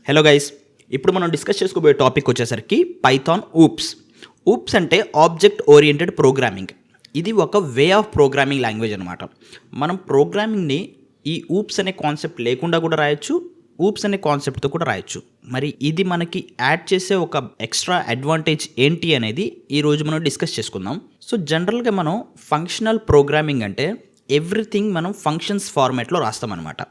Hello guys, ఇప్పుడు మనం discuss చేసుకోబోయే టాపిక్ వచ్చేసరికి పైథాన్ ఊప్స్. ఊప్స్ అంటే ఆబ్జెక్ట్ ఓరియంటెడ్ ప్రోగ్రామింగ్. ఇది ఒక వే ఆఫ్ ప్రోగ్రామింగ్ లాంగ్వేజ్ అనమాట. మనం ప్రోగ్రామింగ్ని ఈ ఊప్స్ అనే కాన్సెప్ట్ లేకుండా కూడా రాయొచ్చు, ఊప్స్ అనే కాన్సెప్ట్తో కూడా రాయొచ్చు. మరి ఇది మనకి యాడ్ చేసే ఒక ఎక్స్ట్రా అడ్వాంటేజ్ ఏంటి అనేది ఈరోజు మనం డిస్కస్ చేసుకుందాం. సో జనరల్గా మనం ఫంక్షనల్ ప్రోగ్రామింగ్ అంటే ఎవ్రీథింగ్ మనం ఫంక్షన్స్ ఫార్మాట్లో రాస్తామన్నమాట.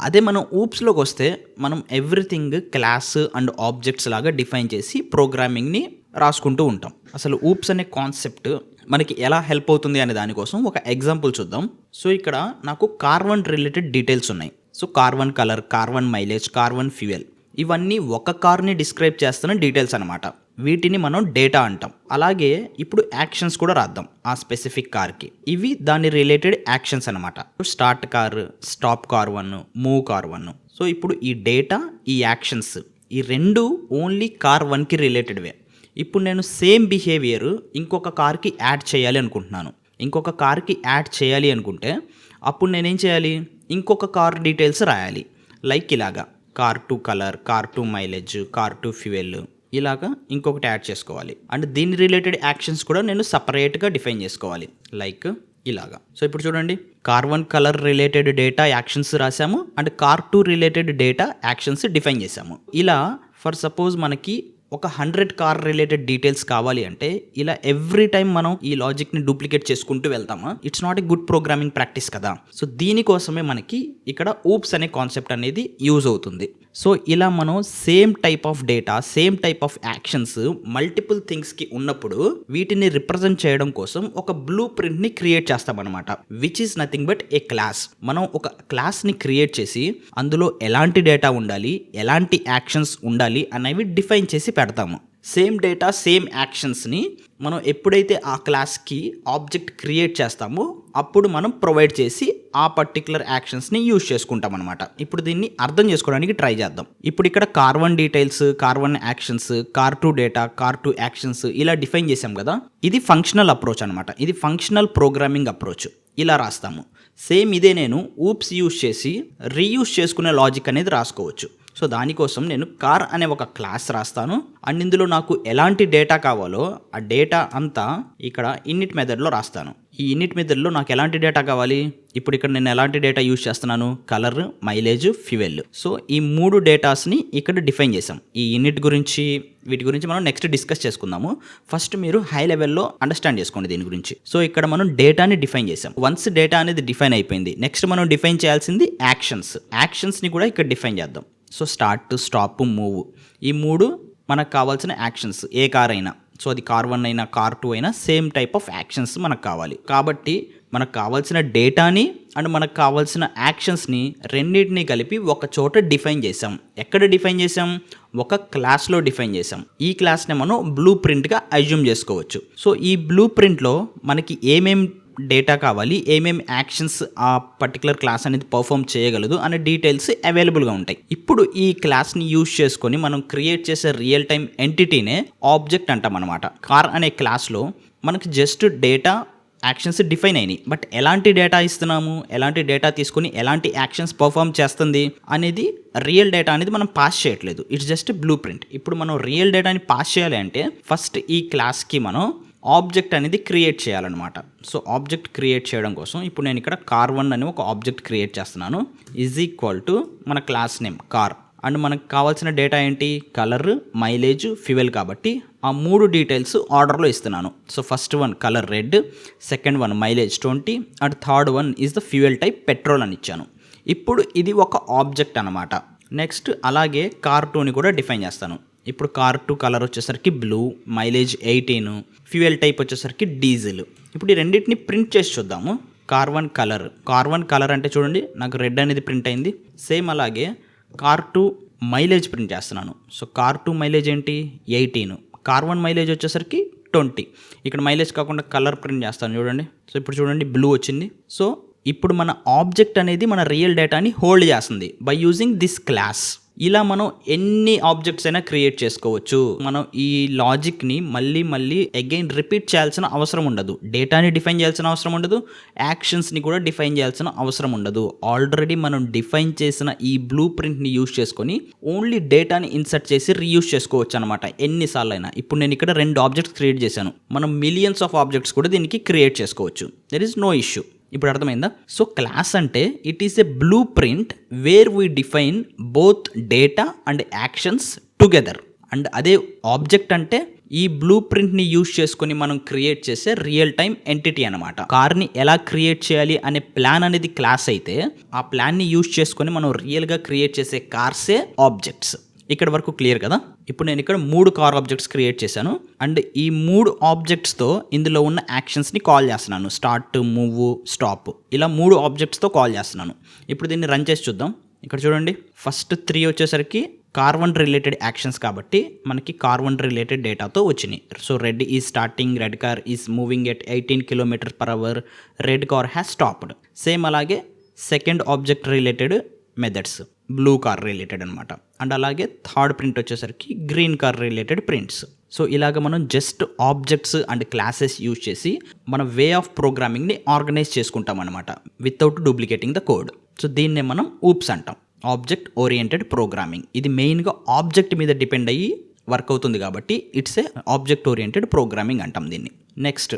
అదే మనం ఊప్స్లోకి వస్తే మనం ఎవ్రీథింగ్ క్లాస్ అండ్ ఆబ్జెక్ట్స్ లాగా డిఫైన్ చేసి ప్రోగ్రామింగ్ని రాసుకుంటూ ఉంటాం. అసలు ఊప్స్ అనే కాన్సెప్ట్ మనకి ఎలా హెల్ప్ అవుతుంది అనే దానికోసం ఒక ఎగ్జాంపుల్ చూద్దాం. సో ఇక్కడ నాకు కార్1 రిలేటెడ్ డీటెయిల్స్ ఉన్నాయి. సో కార్1 కలర్, కార్1 మైలేజ్, కార్1 ఫ్యూయల్, ఇవన్నీ ఒక కార్ని డిస్క్రైబ్ చేస్తున్న డీటెయిల్స్ అనమాట. వీటిని మనం డేటా అంటాం. అలాగే ఇప్పుడు యాక్షన్స్ కూడా రాద్దాం ఆ స్పెసిఫిక్ కార్కి. ఇవి దాని రిలేటెడ్ యాక్షన్స్ అనమాట. Start car, stop car one, move car one. So ఇప్పుడు ఈ డేటా, ఈ యాక్షన్స్, ఈ రెండు ఓన్లీ కార్1కి రిలేటెడ్వే. ఇప్పుడు నేను సేమ్ బిహేవియర్ ఇంకొక కార్కి యాడ్ చేయాలి అనుకుంటున్నాను. ఇంకొక కార్కి యాడ్ చేయాలి అనుకుంటే అప్పుడు నేనేం చేయాలి? ఇంకొక కార్ డీటెయిల్స్ రాయాలి. లైక్ ఇలాగా కార్2 కలర్, కార్2 మైలేజ్, కార్2 ఫ్యూయల్, ఇలాగా ఇంకొకటి యాడ్ చేసుకోవాలి. అండ్ దీని రిలేటెడ్ యాక్షన్స్ కూడా నేను సపరేట్గా డిఫైన్ చేసుకోవాలి. లైక్ ఇలాగా. సో ఇప్పుడు చూడండి, car one colour related data actions రాసాము and car two related data actions define చేసాము. ఇలా ఫర్ సపోజ్ మనకి ఒక 100 కార్ రిలేటెడ్ డీటెయిల్స్ కావాలి అంటే ఇలా ఎవ్రీ టైం మనం ఈ లాజిక్ని డూప్లికేట్ చేసుకుంటూ వెళ్తామా? It's not a good programming practice కదా. సో దీనికోసమే మనకి ఇక్కడ ఊప్స్ అనే కాన్సెప్ట్ అనేది యూజ్ అవుతుంది. సో ఇలా మనం same type of data, same type of actions multiple థింగ్స్కి ఉన్నప్పుడు వీటిని రిప్రజెంట్ చేయడం కోసం ఒక బ్లూ ప్రింట్ని క్రియేట్ చేస్తామన్నమాట. Which is nothing but a class. మనం ఒక క్లాస్ని క్రియేట్ చేసి అందులో ఎలాంటి డేటా ఉండాలి, ఎలాంటి యాక్షన్స్ ఉండాలి అనేవి డిఫైన్ చేసి పెడతాము. సేమ్ డేటా, సేమ్ యాక్షన్స్ని మనం ఎప్పుడైతే ఆ క్లాస్కి ఆబ్జెక్ట్ క్రియేట్ చేస్తామో అప్పుడు మనం ప్రొవైడ్ చేసి ఆ పర్టికులర్ యాక్షన్స్ని యూజ్ చేసుకుంటాం అనమాట. ఇప్పుడు దీన్ని అర్థం చేసుకోవడానికి ట్రై చేద్దాం. ఇప్పుడు ఇక్కడ కార్1 డీటెయిల్స్, కార్1 యాక్షన్స్, కార్2 డేటా, కార్2 యాక్షన్స్ ఇలా డిఫైన్ చేసాం కదా. ఇది ఫంక్షనల్ అప్రోచ్ అనమాట. ఇది ఫంక్షనల్ ప్రోగ్రామింగ్ అప్రోచ్. ఇలా రాస్తాము. సేమ్ ఇదే నేను ఊప్స్ యూజ్ చేసి రీయూజ్ చేసుకునే లాజిక్ అనేది రాసుకోవచ్చు. సో దానికోసం నేను కార్ అనే ఒక క్లాస్ రాస్తాను అండ్ ఇందులో నాకు ఎలాంటి డేటా కావాలో ఆ డేటా అంతా ఇక్కడ ఇన్నిట్ మెథడ్లో రాస్తాను. ఈ ఇన్నిట్ మెథడ్లో నాకు ఎలాంటి డేటా కావాలి? ఇప్పుడు ఇక్కడ నేను ఎలాంటి డేటా యూజ్ చేస్తున్నాను? Colour, mileage, fuel. సో ఈ 3 డేటాస్ని ఇక్కడ డిఫైన్ చేసాం. ఈ ఇన్నిట్ గురించి, వీటి గురించి మనం నెక్స్ట్ డిస్కస్ చేసుకుందాము. ఫస్ట్ మీరు హై లెవెల్లో అండర్స్టాండ్ చేసుకోండి దీని గురించి. సో ఇక్కడ మనం డేటాని డిఫైన్ చేసాం. వన్స్ డేటా అనేది డిఫైన్ అయిపోయింది, నెక్స్ట్ మనం డిఫైన్ చేయాల్సింది యాక్షన్స్. యాక్షన్స్ని కూడా ఇక్కడ డిఫైన్ చేద్దాం. సో స్టార్ట్, స్టాప్, మూవ్, ఈ 3 మనకు కావాల్సిన యాక్షన్స్. ఏ కార్ అయినా, సో అది కార్1 అయినా కార్2 అయినా సేమ్ టైప్ ఆఫ్ యాక్షన్స్ మనకు కావాలి. కాబట్టి మనకు కావాల్సిన డేటాని అండ్ మనకు కావాల్సిన యాక్షన్స్ని రెండింటినీ కలిపి ఒక చోట డిఫైన్ చేసాం. ఎక్కడ డిఫైన్ చేసాం? ఒక క్లాస్లో డిఫైన్ చేసాం. ఈ క్లాస్ని మనం బ్లూ ప్రింట్గా అజ్యూమ్ చేసుకోవచ్చు. సో ఈ బ్లూ ప్రింట్లో మనకి ఏమేం డేటా కావాలి, ఏమేం యాక్షన్స్ ఆ పర్టికులర్ క్లాస్ అనేది పర్ఫామ్ చేయగలదు అనే డీటెయిల్స్ అవైలబుల్గా ఉంటాయి. ఇప్పుడు ఈ క్లాస్ని యూజ్ చేసుకొని మనం క్రియేట్ చేసే రియల్ టైం ఎంటిటీనే ఆబ్జెక్ట్ అంటాం అనమాట. కార్ అనే క్లాస్లో మనకి జస్ట్ డేటా, యాక్షన్స్ డిఫైన్ అయినాయి. బట్ ఎలాంటి డేటా ఇస్తున్నాము, ఎలాంటి డేటా తీసుకొని ఎలాంటి యాక్షన్స్ పర్ఫామ్ చేస్తుంది అనేది రియల్ డేటా అనేది మనం పాస్ చేయట్లేదు. It's just blue print. ఇప్పుడు మనం రియల్ డేటాని పాస్ చేయాలి అంటే ఫస్ట్ ఈ క్లాస్కి మనం ఆబ్జెక్ట్ అనేది క్రియేట్ చేయాలన్నమాట. సో ఆబ్జెక్ట్ క్రియేట్ చేయడం కోసం ఇప్పుడు నేను ఇక్కడ కార్1 అని ఒక ఆబ్జెక్ట్ క్రియేట్ చేస్తున్నాను. ఈజ్ ఈక్వల్ టు మన క్లాస్ నేమ్ కార్ అండ్ మనకు కావాల్సిన డేటా ఏంటి? Colour, mileage, fuel. కాబట్టి ఆ 3 డీటెయిల్స్ ఆర్డర్లో ఇస్తున్నాను. So first one colour red, second one mileage 20 and third one is the fuel type petrol అని ఇచ్చాను. ఇప్పుడు ఇది ఒక ఆబ్జెక్ట్ అనమాట. నెక్స్ట్ అలాగే కార్2ని కూడా డిఫైన్ చేస్తాను. ఇప్పుడు కార్2 కలర్ వచ్చేసరికి బ్లూ, మైలేజ్ 18, ఫ్యూయల్ టైప్ వచ్చేసరికి డీజిల్. ఇప్పుడు ఈ రెండింటిని ప్రింట్ చేసి చూద్దాము. కార్1 కలర్, కార్1 కలర్ అంటే చూడండి నాకు రెడ్ అనేది ప్రింట్ అయింది. సేమ్ అలాగే కార్2 మైలేజ్ ప్రింట్ చేస్తున్నాను. సో కార్2 మైలేజ్ ఏంటి? 18. కార్1 మైలేజ్ వచ్చేసరికి 20. ఇక్కడ మైలేజ్ కాకుండా కలర్ ప్రింట్ చేస్తాను చూడండి. సో ఇప్పుడు చూడండి బ్లూ వచ్చింది. సో ఇప్పుడు మన ఆబ్జెక్ట్ అనేది మన రియల్ డేటాని హోల్డ్ చేస్తుంది బై యూజింగ్ దిస్ క్లాస్. ఇలా మనం ఎన్ని ఆబ్జెక్ట్స్ అయినా క్రియేట్ చేసుకోవచ్చు. మనం ఈ లాజిక్ని మళ్ళీ అగైన్ రిపీట్ చేయాల్సిన అవసరం ఉండదు. డేటాని డిఫైన్ చేయాల్సిన అవసరం ఉండదు, యాక్షన్స్ని కూడా డిఫైన్ చేయాల్సిన అవసరం ఉండదు. ఆల్రెడీ మనం డిఫైన్ చేసిన ఈ బ్లూ ప్రింట్ని యూజ్ చేసుకొని ఓన్లీ డేటాని ఇన్సర్ట్ చేసి రీయూజ్ చేసుకోవచ్చు అనమాట ఎన్నిసార్లు అయినా. ఇప్పుడు నేను ఇక్కడ 2 ఆబ్జెక్ట్స్ క్రియేట్ చేశాను. మనం మిలియన్స్ ఆఫ్ ఆబ్జెక్ట్స్ కూడా దీనికి క్రియేట్ చేసుకోవచ్చు. There is no issue. ఇప్పుడు అర్థమైందా? సో క్లాస్ అంటే it is a blueprint where we define both data and actions together. And అదే ఆబ్జెక్ట్ అంటే ఈ బ్లూ ప్రింట్ని యూజ్ చేసుకొని మనం క్రియేట్ చేసే రియల్ టైమ్ ఎంటిటీ అనమాట. కార్ని ఎలా క్రియేట్ చేయాలి అనే ప్లాన్ అనేది క్లాస్ అయితే, ఆ ప్లాన్ని యూజ్ చేసుకొని మనం రియల్గా క్రియేట్ చేసే కార్సే ఆబ్జెక్ట్స్. ఇక్కడ వరకు క్లియర్ కదా? ఇప్పుడు నేను ఇక్కడ 3 కార్ ఆబ్జెక్ట్స్ క్రియేట్ చేశాను. అండ్ ఈ 3 ఆబ్జెక్ట్స్తో ఇందులో ఉన్న యాక్షన్స్ని కాల్ చేస్తున్నాను. స్టార్ట్, మూవ్, స్టాప్, ఇలా 3 ఆబ్జెక్ట్స్తో కాల్ చేస్తున్నాను. ఇప్పుడు దీన్ని రన్ చేసి చూద్దాం. ఇక్కడ చూడండి, ఫస్ట్ 3 వచ్చేసరికి కార్1 రిలేటెడ్ యాక్షన్స్ కాబట్టి మనకి కార్1 రిలేటెడ్ డేటాతో వచ్చినాయి. So red is starting, red car is moving at 18 km/h, red car has stopped. Same అలాగే second object related methods blue car related అనమాట. అండ్ అలాగే థర్డ్ ప్రింట్ వచ్చేసరికి green car related prints. So ఇలాగ మనం just objects and classes use చేసి మన way of ప్రోగ్రామింగ్ని organise చేసుకుంటాం అనమాట, without duplicating the code. So దీన్నే మనం ఊప్స్ అంటాం, ఆబ్జెక్ట్ ఓరియంటెడ్ ప్రోగ్రామింగ్. ఇది మెయిన్గా ఆబ్జెక్ట్ మీద డిపెండ్ అయ్యి వర్క్ అవుతుంది కాబట్టి it's a object oriented programming అంటాం దీన్ని. Next,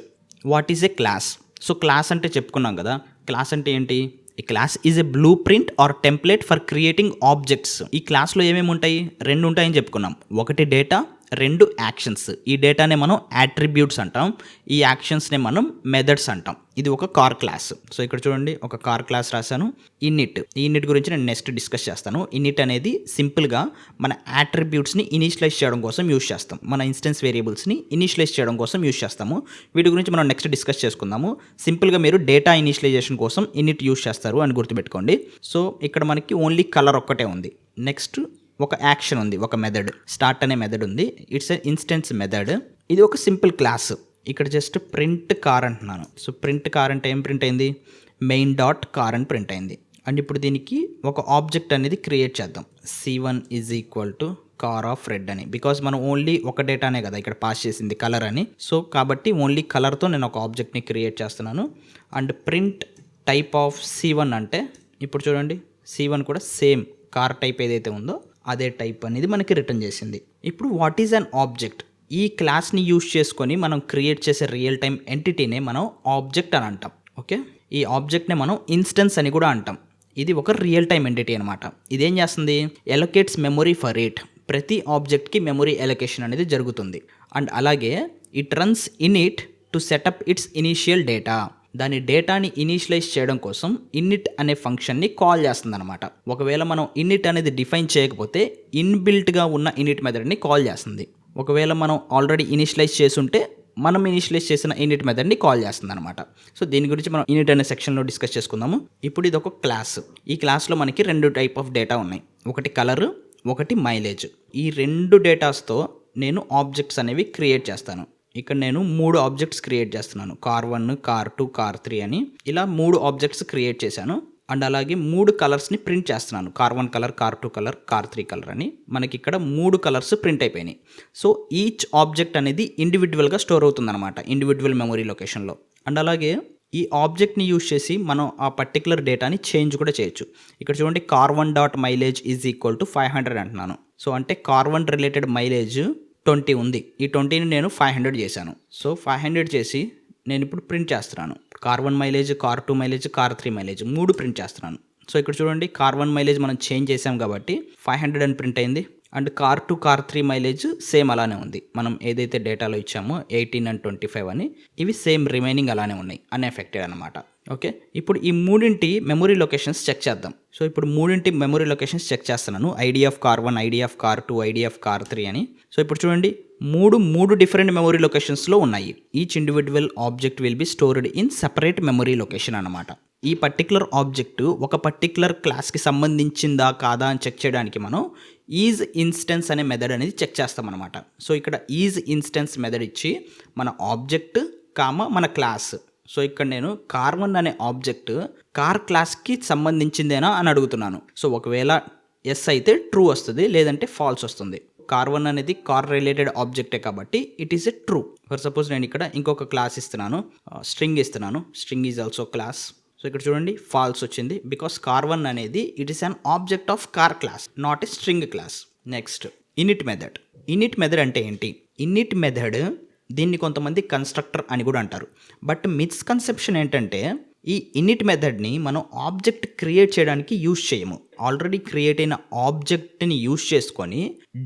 what is a class? So class అంటే చెప్పుకున్నాం కదా, క్లాస్ అంటే ఏంటి? ఈ class is a blue print are template for creating objects. ఈ క్లాస్లో ఏమేమి ఉంటాయి? 2 ఉంటాయని చెప్పుకున్నాం. ఒకటి డేటా, 2 యాక్షన్స్. ఈ డేటానే మనం యాట్రిబ్యూట్స్ అంటాం, ఈ యాక్షన్స్నే మనం మెథడ్స్ అంటాం. ఇది ఒక కార్ క్లాస్. సో ఇక్కడ చూడండి, ఒక కార్ క్లాస్ రాశాను. ఇన్నిట్, ఈ ఇన్నిట్ గురించి నేను నెక్స్ట్ డిస్కస్ చేస్తాను. ఇన్నిట్ అనేది సింపుల్గా మన యాట్రిబ్యూట్స్ని ఇనిషియలైజ్ చేయడం కోసం యూజ్ చేస్తాం. మన ఇన్స్టెన్స్ వేరియబుల్స్ని ఇనిషియలైజ్ చేయడం కోసం యూజ్ చేస్తాము. వీటి గురించి మనం నెక్స్ట్ డిస్కస్ చేసుకుందాము. సింపుల్గా మీరు డేటా ఇనిషియలైజేషన్ కోసం ఇన్నిట్ యూజ్ చేస్తారు అని గుర్తుపెట్టుకోండి. సో ఇక్కడ మనకి ఓన్లీ కలర్ ఒక్కటే ఉంది. నెక్స్ట్ ఒక యాక్షన్ ఉంది, ఒక మెథడ్, స్టార్ట్ అనే మెథడ్ ఉంది. It's a instance method. ఇది ఒక సింపుల్ క్లాస్. ఇక్కడ జస్ట్ ప్రింట్ కార్ అంటున్నాను. సో ప్రింట్ కార్ అంటే ఏం ప్రింట్ అయింది? మెయిన్ డాట్ కార్ అని ప్రింట్ అయింది. అండ్ ఇప్పుడు దీనికి ఒక ఆబ్జెక్ట్ అనేది క్రియేట్ చేద్దాం. C1 is equal to car of red అని. బికాస్ మనం ఓన్లీ ఒక డేటానే కదా ఇక్కడ పాస్ చేసింది, కలర్ అని. సో కాబట్టి ఓన్లీ కలర్తో నేను ఒక ఆబ్జెక్ట్ని క్రియేట్ చేస్తున్నాను. And print type of C1 అంటే, ఇప్పుడు చూడండి, C1 కూడా సేమ్ కార్ టైప్ ఏదైతే ఉందో అదే టైప్ అనేది మనకి రిటర్న్ చేసింది. ఇప్పుడు వాట్ ఈజ్ అన్ ఆబ్జెక్ట్? ఈ క్లాస్ని యూజ్ చేసుకొని మనం క్రియేట్ చేసే రియల్ టైం ఎంటిటీనే మనం ఆబ్జెక్ట్ అని అంటాం. ఓకే, ఈ ఆబ్జెక్ట్నే మనం ఇన్స్టెన్స్ అని కూడా అంటాం. ఇది ఒక రియల్ టైం ఎంటిటీ అనమాట. ఇదేం చేస్తుంది? ఎలొకేట్స్ మెమొరీ ఫర్ ఇట్. ప్రతి ఆబ్జెక్ట్కి మెమొరీ ఎలొకేషన్ అనేది జరుగుతుంది. అండ్ అలాగే it runs in it to set up it's initial data. దాని డేటాని ఇనిషియలైజ్ చేయడం కోసం ఇన్నిట్ అనే ఫంక్షన్ని కాల్ చేస్తుంది అనమాట. ఒకవేళ మనం ఇన్నిట్ అనేది డిఫైన్ చేయకపోతే ఇన్బిల్ట్గా ఉన్న ఇన్నిట్ మెథడ్ని కాల్ చేస్తుంది. ఒకవేళ మనం ఆల్రెడీ ఇనిషియలైజ్ చేసుంటే మనం ఇనిషియలైజ్ చేసిన ఇన్నిట్ మెథడ్ని కాల్ చేస్తుంది అనమాట. సో దీని గురించి మనం ఇన్నిట్ అనే సెక్షన్లో డిస్కస్ చేసుకుందాము. ఇప్పుడు ఇది ఒక క్లాస్. ఈ క్లాస్లో మనకి 2 టైప్ ఆఫ్ డేటా ఉన్నాయి. ఒకటి కలర్, ఒకటి మైలేజ్. ఈ 2 డేటాస్తో నేను ఆబ్జెక్ట్స్ అనేవి క్రియేట్ చేస్తాను. ఇక్కడ నేను 3 ఆబ్జెక్ట్స్ క్రియేట్ చేస్తున్నాను. కార్1, కార్2, కార్3 అని ఇలా 3 ఆబ్జెక్ట్స్ క్రియేట్ చేశాను. అండ్ అలాగే 3 కలర్స్ని ప్రింట్ చేస్తున్నాను. కార్1 కలర్, కార్2 కలర్, కార్3 కలర్ అని మనకి ఇక్కడ 3 కలర్స్ ప్రింట్ అయిపోయినాయి. సో ఈచ్ ఆబ్జెక్ట్ అనేది ఇండివిజువల్గా స్టోర్ అవుతుందన్నమాట, ఇండివిజువల్ మెమరీ లొకేషన్లో. అండ్ అలాగే ఈ ఆబ్జెక్ట్ని యూజ్ చేసి మనం ఆ పర్టికులర్ డేటాని చేంజ్ కూడా చేయొచ్చు. ఇక్కడ చూడండి, car one dot mileage is equal to 500 అంటున్నాను. సో అంటే కార్1 రిలేటెడ్ మైలేజ్ 20 ఉంది. ఈ 20ని నేను 500 చేశాను. సో 500 చేసి నేను ఇప్పుడు ప్రింట్ చేస్తున్నాను. కార్1 మైలేజ్, కార్2 మైలేజ్, కార్3 మైలేజ్ 3 ప్రింట్ చేస్తున్నాను. సో ఇక్కడ చూడండి, కార్1 మైలేజ్ మనం చేంజ్ చేసాం కాబట్టి 500 అని ప్రింట్ అయింది. అండ్ కార్2, కార్3 మైలేజ్ సేమ్ అలానే ఉంది. మనం ఏదైతే డేటాలో ఇచ్చామో 18 and 25 అని, ఇవి సేమ్ రిమైనింగ్ అలానే ఉన్నాయి, అన్ఎఫెక్టెడ్ అనమాట. ఓకే, ఇప్పుడు ఈ 3 మెమరీ లొకేషన్స్ చెక్ చేద్దాం. సో ఇప్పుడు 3 మెమరీ లొకేషన్స్ చెక్ చేస్తున్నాను. ID of car one, ID of car two, ID of car three అని. సో ఇప్పుడు చూడండి, 3 డిఫరెంట్ మెమరీ లొకేషన్స్లో ఉన్నాయి. Each individual object will be stored in separate memory location అనమాట. ఈ పర్టికులర్ ఆబ్జెక్ట్ ఒక పర్టికులర్ క్లాస్కి సంబంధించిందా కాదా అని చెక్ చేయడానికి మనం ఈజ్ ఇన్స్టెన్స్ అనే మెథడ్ అనేది చెక్ చేస్తాం అనమాట. సో ఇక్కడ ఈజ్ ఇన్స్టెన్స్ మెథడ్ ఇచ్చి మన ఆబ్జెక్ట్ మన క్లాస్. సో ఇక్కడ నేను కార్1 అనే ఆబ్జెక్ట్ కార్ క్లాస్కి సంబంధించిందేనా అని అడుగుతున్నాను. సో ఒకవేళ ఎస్ అయితే ట్రూ వస్తుంది, లేదంటే ఫాల్స్ వస్తుంది. కార్1 అనేది కార్ రిలేటెడ్ ఆబ్జెక్టే కాబట్టి it is a true. For suppose నేను ఇక్కడ ఇంకొక క్లాస్ ఇస్తున్నాను, స్ట్రింగ్ ఇస్తున్నాను. String is also class. So ఇక్కడ చూడండి ఫాల్స్ వచ్చింది, బికాస్ కార్1 అనేది it is an object of car class, not a string class. Next in it method. In it method అంటే ఏంటి? ఇనిట్ మెథడ్ దీన్ని కొంతమంది కన్స్ట్రక్టర్ అని కూడా అంటారు. బట్ మిస్కన్సెప్షన్ ఏంటంటే ఈ ఇనిట్ మెథడ్ని మనం ఆబ్జెక్ట్ క్రియేట్ చేయడానికి యూజ్ చేయము. ఆల్రెడీ క్రియేట్ అయిన ఆబ్జెక్ట్ని యూజ్ చేసుకొని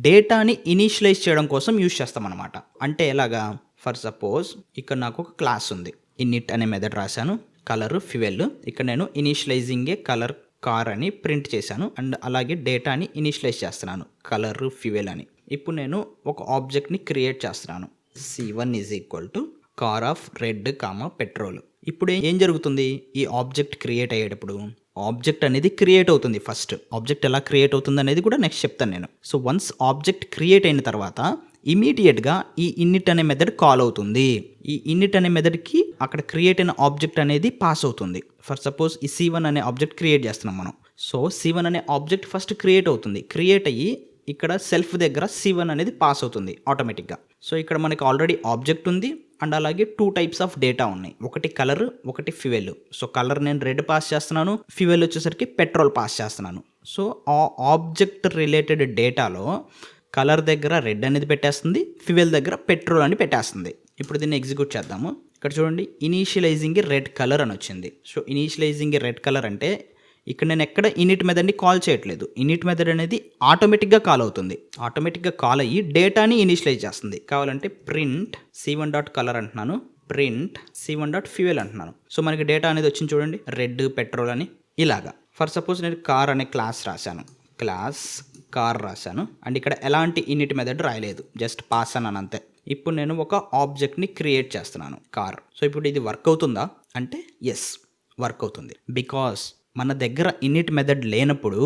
డేటాని ఇనిషియలైజ్ చేయడం కోసం యూజ్ చేస్తాం అనమాట. అంటే ఎలాగా? ఫర్ సపోజ్ ఇక్కడ నాకు ఒక క్లాస్ ఉంది, ఇనిట్ అనే మెథడ్ రాశాను, కలర్ ఫ్యూయల్. ఇక్కడ నేను ఇనిషియలైజింగే కలర్ కార్ అని ప్రింట్ చేశాను అండ్ అలాగే డేటాని ఇనిషియలైజ్ చేస్తున్నాను కలర్ ఫ్యూయల్ అని. ఇప్పుడు నేను ఒక ఆబ్జెక్ట్ని క్రియేట్ చేస్తున్నాను, C1 is equal to car of red petrol. ఇప్పుడు ఏం జరుగుతుంది? ఈ ఆబ్జెక్ట్ క్రియేట్ అయ్యేటప్పుడు ఆబ్జెక్ట్ అనేది క్రియేట్ అవుతుంది. ఫస్ట్ ఆబ్జెక్ట్ ఎలా క్రియేట్ అవుతుంది అనేది కూడా నెక్స్ట్ చెప్తాను నేను. సో వన్స్ ఆబ్జెక్ట్ క్రియేట్ అయిన తర్వాత ఇమీడియట్గా ఈ ఇన్నిట్ అనే మెథడ్ కాల్ అవుతుంది. ఈ ఇన్నిట్ అనే మెథడ్కి అక్కడ క్రియేట్ అయిన ఆబ్జెక్ట్ అనేది పాస్ అవుతుంది. ఫర్ సపోజ్ ఈ C1 అనే ఆబ్జెక్ట్ క్రియేట్ చేస్తున్నాం మనం. సో C1 అనే ఆబ్జెక్ట్ ఫస్ట్ క్రియేట్ అవుతుంది. క్రియేట్ అయ్యి ఇక్కడ సెల్ఫ్ దగ్గర C1 అనేది పాస్ అవుతుంది ఆటోమేటిక్గా. సో ఇక్కడ మనకి ఆల్రెడీ ఆబ్జెక్ట్ ఉంది అండ్ అలాగే 2 టైప్స్ ఆఫ్ డేటా ఉన్నాయి, ఒకటి కలర్, ఒకటి ఫ్యూయల్. సో కలర్ నేను రెడ్ పాస్ చేస్తున్నాను, ఫ్యూయల్ వచ్చేసరికి పెట్రోల్ పాస్ చేస్తున్నాను. సో ఆ ఆబ్జెక్ట్ రిలేటెడ్ డేటాలో కలర్ దగ్గర రెడ్ అనేది పెట్టేస్తుంది, ఫ్యూయల్ దగ్గర పెట్రోల్ అని పెట్టేస్తుంది. ఇప్పుడు దీన్ని ఎగ్జిక్యూట్ చేద్దాము. ఇక్కడ చూడండి ఇనీషియలైజింగ్ రెడ్ కలర్ అని వచ్చింది. సో ఇనీషియలైజింగ్ రెడ్ కలర్ అంటే ఇక్కడ నేను ఎక్కడ ఇనిట్ మెథడ్ని కాల్ చేయట్లేదు. ఇనిట్ మెథడ్ అనేది ఆటోమేటిక్గా కాల్ అవుతుంది. ఆటోమేటిక్గా కాల్ అయ్యి డేటాని ఇనిషియలైజ్ చేస్తుంది. కావాలంటే ప్రింట్ C1 డాట్ కలర్ అంటున్నాను, ప్రింట్ C1 డాట్ ఫ్యూయల్ అంటున్నాను. సో మనకి డేటా అనేది వచ్చింది చూడండి, రెడ్ పెట్రోల్ అని ఇలాగా. ఫర్ సపోజ్ నేను కార్ అనే క్లాస్ రాశాను, క్లాస్ కార్ రాశాను అండ్ ఇక్కడ ఎలాంటి ఇనిట్ మెథడ్ రాయలేదు, జస్ట్ పాస్ అన్నాను అంతే. ఇప్పుడు నేను ఒక ఆబ్జెక్ట్ని క్రియేట్ చేస్తున్నాను కార్. సో ఇప్పుడు ఇది వర్క్ అవుతుందా అంటే ఎస్ వర్క్ అవుతుంది. బికాస్ మన దగ్గర ఇనిట్ మెథడ్ లేనప్పుడు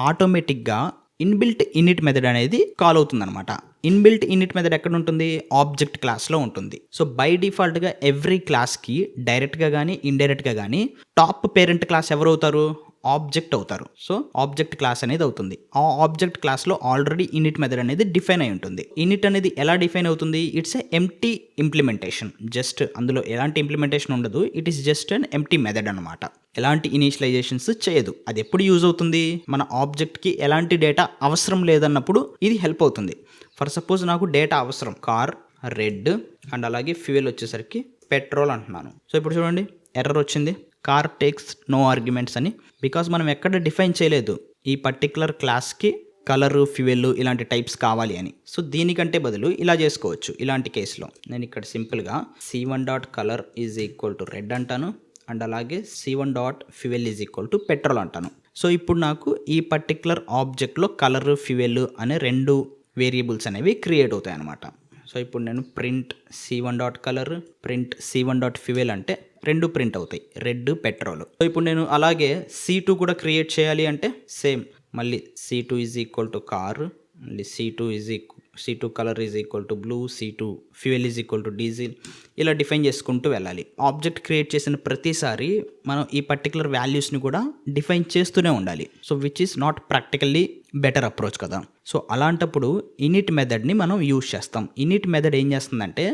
ఆటోమేటిక్గా ఇన్బిల్ట్ ఇనిట్ మెథడ్ అనేది కాల్ అవుతుంది అనమాట. ఇన్బిల్ట్ ఇనిట్ మెథడ్ ఎక్కడ ఉంటుంది? ఆబ్జెక్ట్ క్లాస్లో ఉంటుంది. సో బై డిఫాల్ట్గా ఎవ్రీ క్లాస్కి డైరెక్ట్గా కానీ ఇండైరెక్ట్గా కానీ టాప్ పేరెంట్ క్లాస్ ఎవరు అవుతారు? ఆబ్జెక్ట్ అవుతారు. సో ఆబ్జెక్ట్ క్లాస్ అనేది అవుతుంది. ఆ ఆబ్జెక్ట్ క్లాస్లో ఆల్రెడీ ఇనిట్ మెథడ్ అనేది డిఫైన్ అయి ఉంటుంది. ఇనిట్ అనేది ఎలా డిఫైన్ అవుతుంది? It's a empty implementation. Just అందులో ఎలాంటి ఇంప్లిమెంటేషన్ ఉండదు. It is just an empty method అనమాట. ఎలాంటి ఇనిషియలైజేషన్స్ చేయదు. అది ఎప్పుడు యూజ్ అవుతుంది? మన ఆబ్జెక్ట్కి ఎలాంటి డేటా అవసరం లేదన్నప్పుడు ఇది హెల్ప్ అవుతుంది. ఫర్ సపోజ్ నాకు డేటా అవసరం, కార్ రెడ్ అండ్ అలాగే ఫ్యూయల్ వచ్చేసరికి పెట్రోల్ అంటున్నాను. సో ఇప్పుడు చూడండి ఎర్రర్ వచ్చింది, కార్ టేక్స్ నో ఆర్గ్యుమెంట్స్ అని. బికాస్ మనం ఎక్కడ డిఫైన్ చేయలేదు ఈ పర్టికులర్ క్లాస్కి కలర్ ఫ్యూయల్ ఇలాంటి టైప్స్ కావాలి అని. సో దీనికంటే బదులు ఇలా చేసుకోవచ్చు. ఇలాంటి కేసులో నేను ఇక్కడ సింపుల్గా C1 dot colour is equal to red అంటాను అండ్ అలాగే C1 dot fuel is equal to petrol అంటాను. సో ఇప్పుడు నాకు ఈ పర్టికులర్ ఆబ్జెక్ట్లో కలర్ ఫ్యూయల్ అనే 2 వేరియబుల్స్ అనేవి క్రియేట్ అవుతాయి అన్నమాట. సో ఇప్పుడు నేను print C1 dot colour, print C1 dot fuel అంటే 2 ప్రింట్ అవుతాయి, రెడ్ పెట్రోల్. సో ఇప్పుడు నేను అలాగే C2 కూడా క్రియేట్ చేయాలి అంటే సేమ్, మళ్ళీ C2 is equal to car, మళ్ళీ C2 colour is equal to blue, C2 fuel is equal to diesel, ఇలా డిఫైన్ చేసుకుంటూ వెళ్ళాలి. ఆబ్జెక్ట్ క్రియేట్ చేసిన ప్రతిసారి మనం ఈ పర్టికులర్ వాల్యూస్ని కూడా డిఫైన్ చేస్తూనే ఉండాలి. So which is not practically better approach కదా. సో అలాంటప్పుడు ఇనిట్ మెథడ్ని మనం యూజ్ చేస్తాం. ఇనిట్ మెథడ్ ఏం చేస్తుందంటే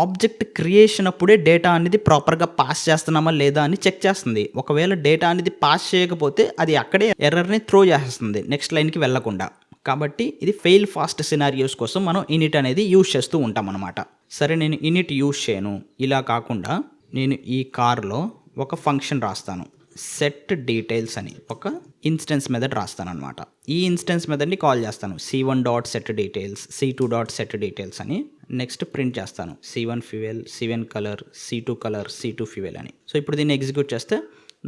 ఆబ్జెక్ట్ క్రియేషన్ అప్పుడే డేటా అనేది ప్రాపర్గా పాస్ చేస్తున్నామా లేదా అని చెక్ చేస్తుంది. ఒకవేళ డేటా అనేది పాస్ చేయకపోతే అది అక్కడే ఎర్రర్ని త్రో చేస్తుంది నెక్స్ట్ లైన్కి వెళ్లకుండా. కాబట్టి ఇది ఫెయిల్ ఫాస్ట్ సినారియోస్ కోసం మనం ఇనిట్ అనేది యూజ్ చేస్తూ ఉంటాం అనమాట. సరే నేను ఇనిట్ యూజ్ చేయను, ఇలా కాకుండా నేను ఈ కార్లో ఒక ఫంక్షన్ రాస్తాను, సెట్ డీటెయిల్స్ అని ఒక ఇన్స్టెన్స్ మెథడ్ రాస్తాను అనమాట. ఈ ఇన్స్టెన్స్ మెథడ్ని కాల్ చేస్తాను C1 dot set details, C2 dot set details అని. నెక్స్ట్ ప్రింట్ చేస్తాను C1 fuel, C1 colour, C2 colour, C2 fuel అని. సో ఇప్పుడు దీన్ని ఎగ్జిక్యూట్ చేస్తే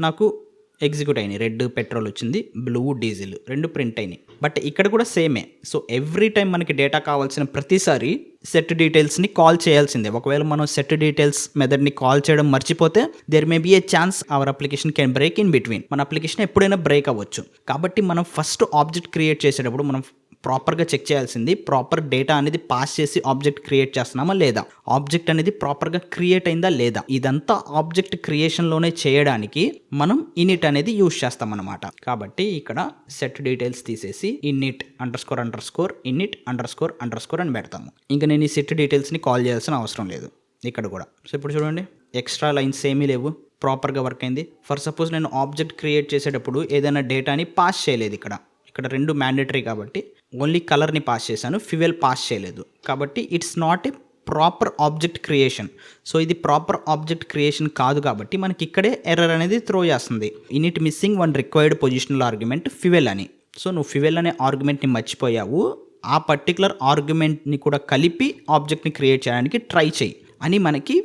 నాకు ఎగ్జిక్యూట్ అయినాయి, రెడ్ పెట్రోల్ వచ్చింది, బ్లూ డీజిల్ 2 ప్రింట్ అయినాయి. బట్ ఇక్కడ కూడా సేమే. సో ఎవ్రీ టైం మనకి డేటా కావాల్సిన ప్రతిసారి సెట్ డీటెయిల్స్ని కాల్ చేయాల్సిందే. ఒకవేళ మనం సెట్ డీటెయిల్స్ మెథడ్ని కాల్ చేయడం మర్చిపోతే there may be a chance our application can break in between. మన అప్లికేషన్ ఎప్పుడైనా బ్రేక్ అవ్వచ్చు. కాబట్టి మనం ఫస్ట్ ఆబ్జెక్ట్ క్రియేట్ చేసేటప్పుడు మనం ప్రాపర్గా చెక్ చేయాల్సింది ప్రాపర్ డేటా అనేది పాస్ చేసి ఆబ్జెక్ట్ క్రియేట్ చేస్తున్నామా లేదా, ఆబ్జెక్ట్ అనేది ప్రాపర్గా క్రియేట్ అయిందా లేదా. ఇదంతా ఆబ్జెక్ట్ క్రియేషన్లోనే చేయడానికి మనం ఇనిట్ అనేది యూజ్ చేస్తామన్నమాట. కాబట్టి ఇక్కడ సెట్ డీటెయిల్స్ తీసేసి ఇన్నిట్ __ ఇన్నిట్ __ అని పెడతాము. ఇంకా నేను ఈ సెట్ డీటెయిల్స్ని కాల్ చేయాల్సిన అవసరం లేదు ఇక్కడ కూడా. సో ఇప్పుడు చూడండి, ఎక్స్ట్రా లైన్స్ ఏమీ లేవు, ప్రాపర్గా వర్క్ అయింది. ఫర్ సపోజ్ నేను ఆబ్జెక్ట్ క్రియేట్ చేసేటప్పుడు ఏదైనా డేటాని పాస్ చేయలేదు, ఇక్కడ రెండు మ్యాండేటరీ కాబట్టి ఓన్లీ కలర్ని పాస్ చేశాను, ఫ్యూయల్ పాస్ చేయలేదు. కాబట్టి it's not a proper object creation. So ఇది ప్రాపర్ ఆబ్జెక్ట్ క్రియేషన్ కాదు కాబట్టి మనకి ఇక్కడే ఎర్రర్ అనేది త్రో చేస్తుంది. In it missing one required positional argument fuel అని. సో నువ్వు ఫ్యూయల్ అనే ఆర్గ్యుమెంట్ని మర్చిపోయావు, ఆ పర్టికులర్ ఆర్గ్యుమెంట్ని కూడా కలిపి ఆబ్జెక్ట్ని క్రియేట్ చేయడానికి ట్రై చేయి అని మనకి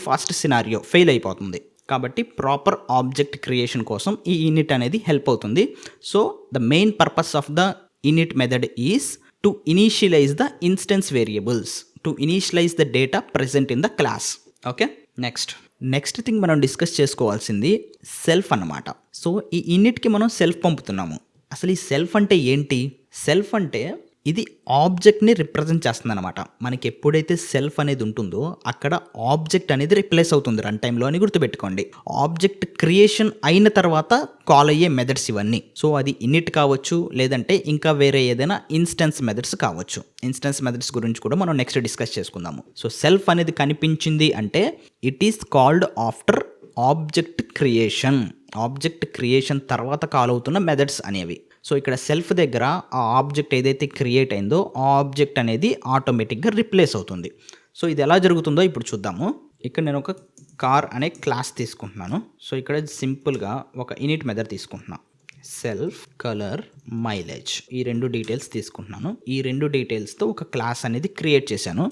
ఫాస్ట్ సినారియో ఫెయిల్ అయిపోతుంది. కాబట్టి ప్రాపర్ ఆబ్జెక్ట్ క్రియేషన్ కోసం ఈ ఇనిట్ అనేది హెల్ప్ అవుతుంది. So the main purpose of the init method is to initialise the instance variables, to initialise the data present in the class. Okay, next thing మనం discuss చేసుకోవాల్సింది self అన్నమాట. So ఈ ఇనిట్కి మనం self పంపుతున్నాము. అసలు ఈ self అంటే ఏంటి? సెల్ఫ్ అంటే ఇది ఆబ్జెక్ట్ని రిప్రజెంట్ చేస్తుంది అనమాట. మనకి ఎప్పుడైతే సెల్ఫ్ అనేది ఉంటుందో అక్కడ ఆబ్జెక్ట్ అనేది రిప్లేస్ అవుతుంది రన్ టైంలో అని గుర్తుపెట్టుకోండి. ఆబ్జెక్ట్ క్రియేషన్ అయిన తర్వాత కాల్ అయ్యే మెథడ్స్ ఇవన్నీ. సో అది ఇనిట్ కావచ్చు, లేదంటే ఇంకా వేరే ఏదైనా ఇన్స్టెన్స్ మెథడ్స్ కావచ్చు. ఇన్స్టెన్స్ మెథడ్స్ గురించి కూడా మనం నెక్స్ట్ డిస్కస్ చేసుకుందాము. సో సెల్ఫ్ అనేది కనిపించింది అంటే it is called after object creation. Object creation తర్వాత కాల్ అవుతున్న మెథడ్స్ అనేవి. సో ఇక్కడ సెల్ఫ్ దగ్గర ఆ ఆబ్జెక్ట్ ఏదైతే క్రియేట్ అయిందో ఆ ఆబ్జెక్ట్ అనేది ఆటోమేటిక్గా రిప్లేస్ అవుతుంది. సో ఇది ఎలా జరుగుతుందో ఇప్పుడు చూద్దాము. ఇక్కడ నేను ఒక కార్ అనే క్లాస్ తీసుకుంటున్నాను. సో ఇక్కడ సింపుల్గా ఒక ఇనిట్ మెథడ్ తీసుకుంటున్నాను. సెల్ఫ్, కలర్, మైలేజ్, ఈ రెండు డీటెయిల్స్ తీసుకుంటున్నాను. ఈ రెండు డీటెయిల్స్తో ఒక క్లాస్ అనేది క్రియేట్ చేశాను.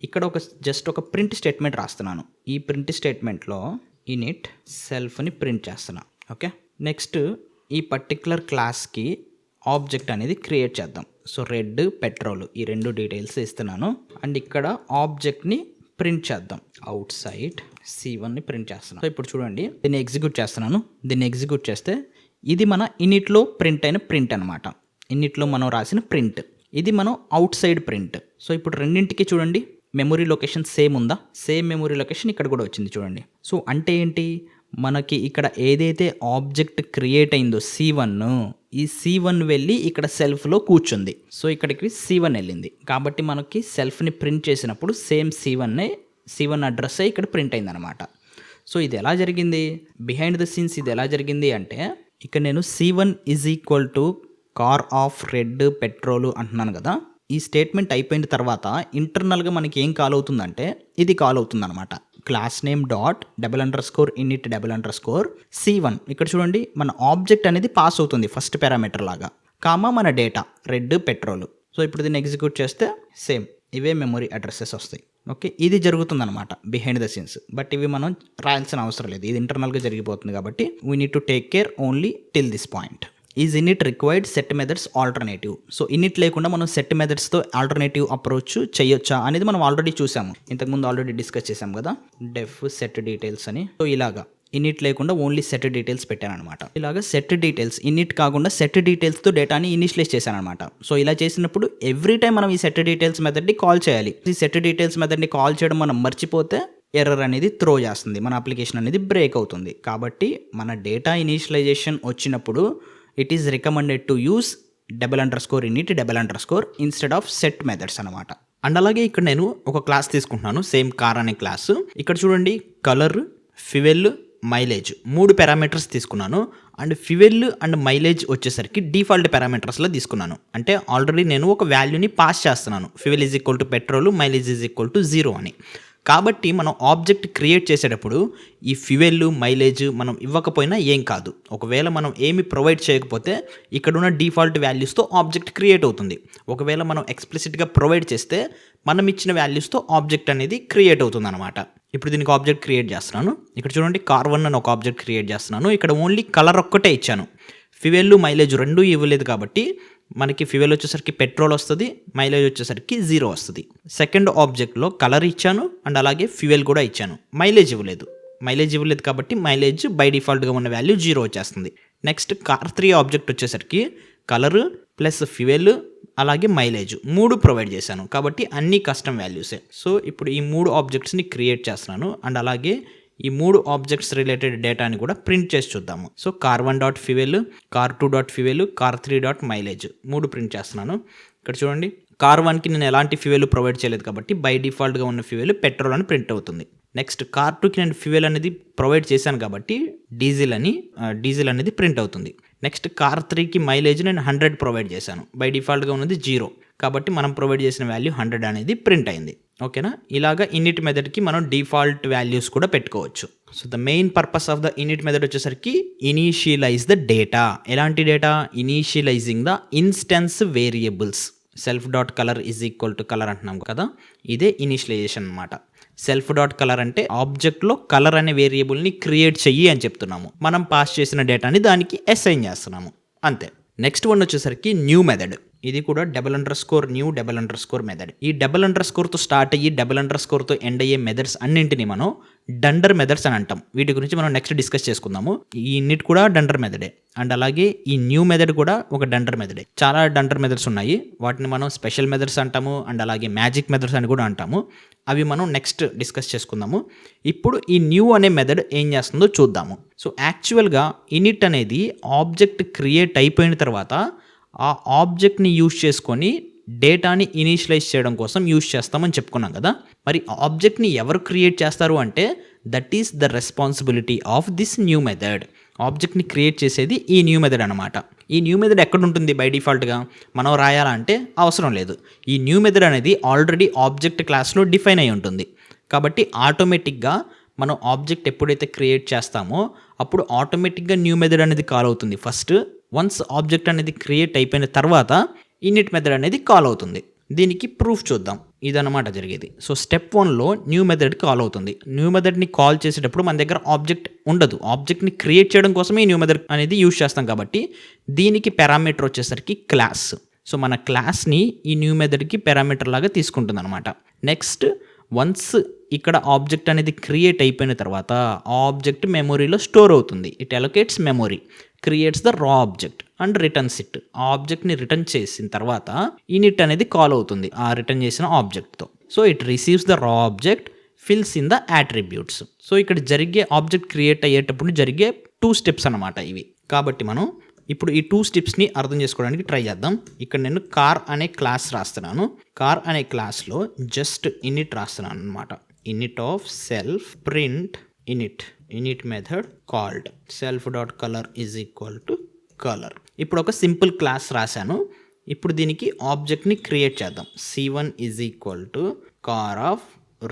ఇక్కడ జస్ట్ ఒక ప్రింట్ స్టేట్మెంట్ రాస్తున్నాను. ఈ ప్రింట్ స్టేట్మెంట్లో ఇనిట్ సెల్ఫ్ని ప్రింట్ చేస్తున్నాను. ఓకే, నెక్స్ట్ ఈ పర్టిక్యులర్ క్లాస్కి ఆబ్జెక్ట్ అనేది క్రియేట్ చేద్దాం. సో రెడ్, పెట్రోల్, ఈ రెండు డీటెయిల్స్ ఇస్తున్నాను. అండ్ ఇక్కడ ఆబ్జెక్ట్ని ప్రింట్ చేద్దాం. అవుట్ సైడ్ C1ని ప్రింట్ చేస్తున్నాను. సో ఇప్పుడు చూడండి, దీన్ని ఎగ్జిక్యూట్ చేస్తున్నాను. దీన్ని ఎగ్జిక్యూట్ చేస్తే ఇది మన ఇనిట్లో ప్రింట్ అయిన ప్రింట్ అనమాట. ఇనిట్లో మనం రాసిన ప్రింట్, ఇది మనం అవుట్ సైడ్ ప్రింట్. సో ఇప్పుడు రెండింటికి చూడండి మెమరీ లొకేషన్ సేమ్ ఉందా? సేమ్ మెమరీ లొకేషన్ ఇక్కడ కూడా వచ్చింది చూడండి. సో అంటే ఏంటి, మనకి ఇక్కడ ఏదైతే ఆబ్జెక్ట్ క్రియేట్ అయిందో C1, ఈ C1 వెళ్ళి ఇక్కడ సెల్ఫ్లో కూర్చుంది. సో ఇక్కడికి C1 వెళ్ళింది కాబట్టి మనకి సెల్ఫ్ని ప్రింట్ చేసినప్పుడు సేమ్ C1 అడ్రస్ ఇక్కడ ప్రింట్ అయిందనమాట. సో ఇది ఎలా జరిగింది, బిహైండ్ ద సీన్స్ ఇది ఎలా జరిగింది అంటే, ఇక్కడ నేను C1 = car of red, petrol అంటున్నాను కదా. ఈ స్టేట్మెంట్ అయిపోయిన తర్వాత ఇంటర్నల్గా మనకి ఏం కాల్ అవుతుందంటే ఇది కాల్ అవుతుంది అనమాట. Class name dot __ in it _ C1. ఇక్కడ చూడండి మన ఆబ్జెక్ట్ అనేది పాస్ అవుతుంది ఫస్ట్ పారామీటర్ లాగా, కామా మన డేటా రెడ్, పెట్రోల్. సో ఇప్పుడు దీన్ని ఎగ్జిక్యూట్ చేస్తే సేమ్ ఇవే మెమరీ అడ్రసెస్ వస్తాయి. ఓకే, ఇది జరుగుతుందన్నమాట బిహైండ్ ద సీన్స్. బట్ ఇవి మనం రాయాల్సిన అవసరం లేదు, ఇది ఇంటర్నల్గా జరిగిపోతుంది కాబట్టి we need to take care only till this point. Is in it required set methods alternative. So in it లేకుండా మనం సెట్ మెథడ్స్తో ఆల్టర్నేటివ్ అప్రోచ్ చేయొచ్చా అనేది మనం ఆల్రెడీ చూసాము, ఇంతకుముందు ఆల్రెడీ డిస్కస్ చేసాం కదా, డెఫ్ సెట్ డీటెయిల్స్ అని. సో ఇలాగా ఇనిట్ లేకుండా ఓన్లీ సెట్ డీటెయిల్స్ పెట్టాను అనమాట. ఇలాగా సెట్ డీటెయిల్స్, ఇనిట్ కాకుండా సెట్ డీటెయిల్స్తో డేటాని ఇనిషియలైజ్ చేశాను అనమాట. సో ఇలా చేసినప్పుడు ఎవ్రీ టైం మనం ఈ సెట్ డీటెయిల్స్ మెథడ్ని కాల్ చేయాలి. ఈ సెట్ డీటెయిల్స్ మెథడ్ని కాల్ చేయడం మనం మర్చిపోతే ఎర్రర్ అనేది త్రో చేస్తుంది, మన అప్లికేషన్ అనేది బ్రేక్ అవుతుంది. కాబట్టి మన డేటా ఇనిషియలైజేషన్ వచ్చినప్పుడు it is recommended to use _ init _ instead of set methods అనమాట. అండ్ అలాగే ఇక్కడ నేను ఒక క్లాస్ తీసుకుంటున్నాను, సేమ్ కార్ అనే క్లాస్. ఇక్కడ చూడండి కలర్, ఫ్యూయల్, మైలేజ్ 3 పారామీటర్స్ తీసుకున్నాను. అండ్ ఫ్యూయల్ అండ్ మైలేజ్ వచ్చేసరికి డిఫాల్ట్ పారామీటర్స్లో తీసుకున్నాను. అంటే ఆల్రెడీ నేను ఒక వాల్యూని పాస్ చేస్తున్నాను, ఫ్యూయల్ = పెట్రోల్, మైలేజ్ = 0 అని. కాబట్టి మనం ఆబ్జెక్ట్ క్రియేట్ చేసేటప్పుడు ఈ ఫ్యూయల్, మైలేజ్ మనం ఇవ్వకపోయినా ఏం కాదు. ఒకవేళ మనం ఏమి ప్రొవైడ్ చేయకపోతే ఇక్కడున్న డిఫాల్ట్ వాల్యూస్తో ఆబ్జెక్ట్ క్రియేట్ అవుతుంది. ఒకవేళ మనం ఎక్స్ప్లిసిట్గా ప్రొవైడ్ చేస్తే మనం ఇచ్చిన వాల్యూస్తో ఆబ్జెక్ట్ అనేది క్రియేట్ అవుతుంది అనమాట. ఇప్పుడు దీనికి ఆబ్జెక్ట్ క్రియేట్ చేస్తున్నాను. ఇక్కడ చూడండి car1 అని ఒక ఆబ్జెక్ట్ క్రియేట్ చేస్తున్నాను. ఇక్కడ ఓన్లీ కలర్ ఒక్కటే ఇచ్చాను, ఫ్యూయల్, మైలేజ్ రెండూ ఇవ్వలేదు కాబట్టి మనకి ఫ్యూయల్ వచ్చేసరికి పెట్రోల్ వస్తుంది, మైలేజ్ వచ్చేసరికి 0 వస్తుంది. సెకండ్ ఆబ్జెక్ట్లో కలర్ ఇచ్చాను అండ్ అలాగే ఫ్యూయల్ కూడా ఇచ్చాను, మైలేజ్ ఇవ్వలేదు కాబట్టి మైలేజ్ బై డిఫాల్ట్గా ఉన్న వాల్యూ 0 వచ్చేస్తుంది. నెక్స్ట్ car3 ఆబ్జెక్ట్ వచ్చేసరికి కలర్ ప్లస్ ఫ్యూయల్ అలాగే మైలేజ్ 3 ప్రొవైడ్ చేశాను. కాబట్టి అన్ని కస్టమ్ వాల్యూసే. సో ఇప్పుడు ఈ 3 ఆబ్జెక్ట్స్ని క్రియేట్ చేస్తున్నాను అండ్ అలాగే ఈ 3 ఆబ్జెక్ట్స్ రిలేటెడ్ డేటాని కూడా ప్రింట్ చేసి చూద్దాము. So car1 dot fuel, car2 dot fuel, car3 dot mileage 3 print చేస్తున్నాను. ఇక్కడ చూడండి, car1కి నేను ఎలాంటి ఫ్యూయల్ ప్రొవైడ్ చేయలేదు కాబట్టి బై డిఫాల్ట్గా ఉన్న ఫ్యూయల్ పెట్రోల్ అని ప్రింట్ అవుతుంది. నెక్స్ట్ car2కి నేను ఫ్యూయల్ అనేది ప్రొవైడ్ చేశాను కాబట్టి డీజిల్ అనేది ప్రింట్ అవుతుంది. నెక్స్ట్ car3కి మైలేజ్ నేను 100 ప్రొవైడ్ చేశాను. బై డిఫాల్ట్గా ఉన్నది 0 కాబట్టి మనం ప్రొవైడ్ చేసిన వాల్యూ 100 అనేది ప్రింట్ అయింది. ఓకేనా? ఇలాగా ఇనిట్ మెథడ్కి మనం డిఫాల్ట్ వాల్యూస్ కూడా పెట్టుకోవచ్చు. So the main purpose of the init method వచ్చేసరికి ఇనీషియలైజ్ ద డేటా. ఎలాంటి డేటా? Initialising the instance variables. Self dot colour is equal to colour అంటున్నాం కదా, ఇదే ఇనిషియలైజేషన్ అనమాట. సెల్ఫ్ డాట్ కలర్ అంటే ఆబ్జెక్ట్లో కలర్ అనే వేరియబుల్ని క్రియేట్ చెయ్యి అని చెప్తున్నాము. మనం పాస్ చేసిన డేటాని దానికి అసైన్ చేస్తున్నాము, అంతే. నెక్స్ట్ వన్ వచ్చేసరికి న్యూ మెథడ్. ఇది కూడా _new మెథడ్. ఈ తో స్టార్ట్ అయ్యి తో ఎండ్ అయ్యే మెథడ్స్ అన్నింటినీ మనం డండర్ మెథడ్స్ అని అంటాం. వీటి గురించి మనం నెక్స్ట్ డిస్కస్ చేసుకుందాము. ఈ ఇన్నిట్ కూడా డండర్ మెథడే అండ్ అలాగే ఈ న్యూ మెథడ్ కూడా ఒక డండర్ మెథడే. చాలా డండర్ మెథడ్స్ ఉన్నాయి. వాటిని మనం స్పెషల్ మెథడ్స్ అంటాము అండ్ అలాగే మ్యాజిక్ మెథడ్స్ అని కూడా అంటాము. అవి మనం నెక్స్ట్ డిస్కస్ చేసుకుందాము. ఇప్పుడు ఈ న్యూ అనే మెథడ్ ఏం చేస్తుందో చూద్దాము. సో యాక్చువల్గా ఇనిట్ అనేది ఆబ్జెక్ట్ క్రియేట్ అయిపోయిన తర్వాత ఆ ఆబ్జెక్ట్ని యూజ్ చేసుకొని డేటాని ఇనీషియలైజ్ చేయడం కోసం యూజ్ చేస్తామని చెప్పుకున్నాం కదా. మరి ఆబ్జెక్ట్ని ఎవరు క్రియేట్ చేస్తారు అంటే that is the responsibility of this new method. ఆబ్జెక్ట్ని క్రియేట్ చేసేది ఈ న్యూ మెథడ్ అనమాట. ఈ న్యూ మెథడ్ ఎక్కడ ఉంటుంది బై డిఫాల్ట్గా? మనం రాయాలంటే అవసరం లేదు. ఈ న్యూ మెథడ్ అనేది ఆల్రెడీ ఆబ్జెక్ట్ క్లాస్లో డిఫైన్ అయి ఉంటుంది. కాబట్టి ఆటోమేటిక్గా మనం ఆబ్జెక్ట్ ఎప్పుడైతే క్రియేట్ చేస్తామో అప్పుడు ఆటోమేటిక్గా న్యూ మెథడ్ అనేది కాల్ అవుతుంది. ఫస్ట్ వన్స్ ఆబ్జెక్ట్ అనేది క్రియేట్ అయిపోయిన తర్వాత ఇనిట్ మెథడ్ అనేది కాల్ అవుతుంది. దీనికి ప్రూఫ్ చూద్దాం. ఇదన్నమాట జరిగేది. సో స్టెప్ 1లో న్యూ మెథడ్ కాల్ అవుతుంది. న్యూ మెథడ్ని కాల్ చేసేటప్పుడు మన దగ్గర ఆబ్జెక్ట్ ఉండదు. ఆబ్జెక్ట్ని క్రియేట్ చేయడం కోసమే ఈ న్యూ మెథడ్ అనేది యూజ్ చేస్తాం కాబట్టి దీనికి పారామీటర్ వచ్చేసరికి క్లాస్. సో మన క్లాస్ని ఈ న్యూ మెథడ్కి పారామీటర్ లాగా తీసుకుంటుంది అనమాట. నెక్స్ట్ వన్స్ ఇక్కడ ఆబ్జెక్ట్ అనేది క్రియేట్ అయిపోయిన తర్వాత ఆబ్జెక్ట్ మెమొరీలో స్టోర్ అవుతుంది. It allocates memory, creates the raw object and returns it. ఆ ఆబ్జెక్ట్ని రిటర్న్ చేసిన తర్వాత ఇనిట్ అనేది కాల్ అవుతుంది ఆ రిటర్న్ చేసిన ఆబ్జెక్ట్తో. So it receives the raw object, fills in the attributes. So ఇక్కడ జరిగే ఆబ్జెక్ట్ క్రియేట్ అయ్యేటప్పుడు జరిగే 2 స్టెప్స్ అనమాట ఇవి. కాబట్టి మనం ఇప్పుడు ఈ 2 స్టెప్స్ని అర్థం చేసుకోవడానికి ట్రై చేద్దాం. ఇక్కడ నేను కార్ అనే క్లాస్ రాస్తున్నాను. కార్ అనే క్లాస్లో జస్ట్ ఇనిట్ రాస్తున్నాను అనమాట. In it of self print in it method called self.color is equal to colour. ఇప్పుడు ఒక సింపుల్ క్లాస్ రాశాను. ఇప్పుడు దీనికి ఆబ్జెక్ట్ని క్రియేట్ చేద్దాం. C1 is equal to car of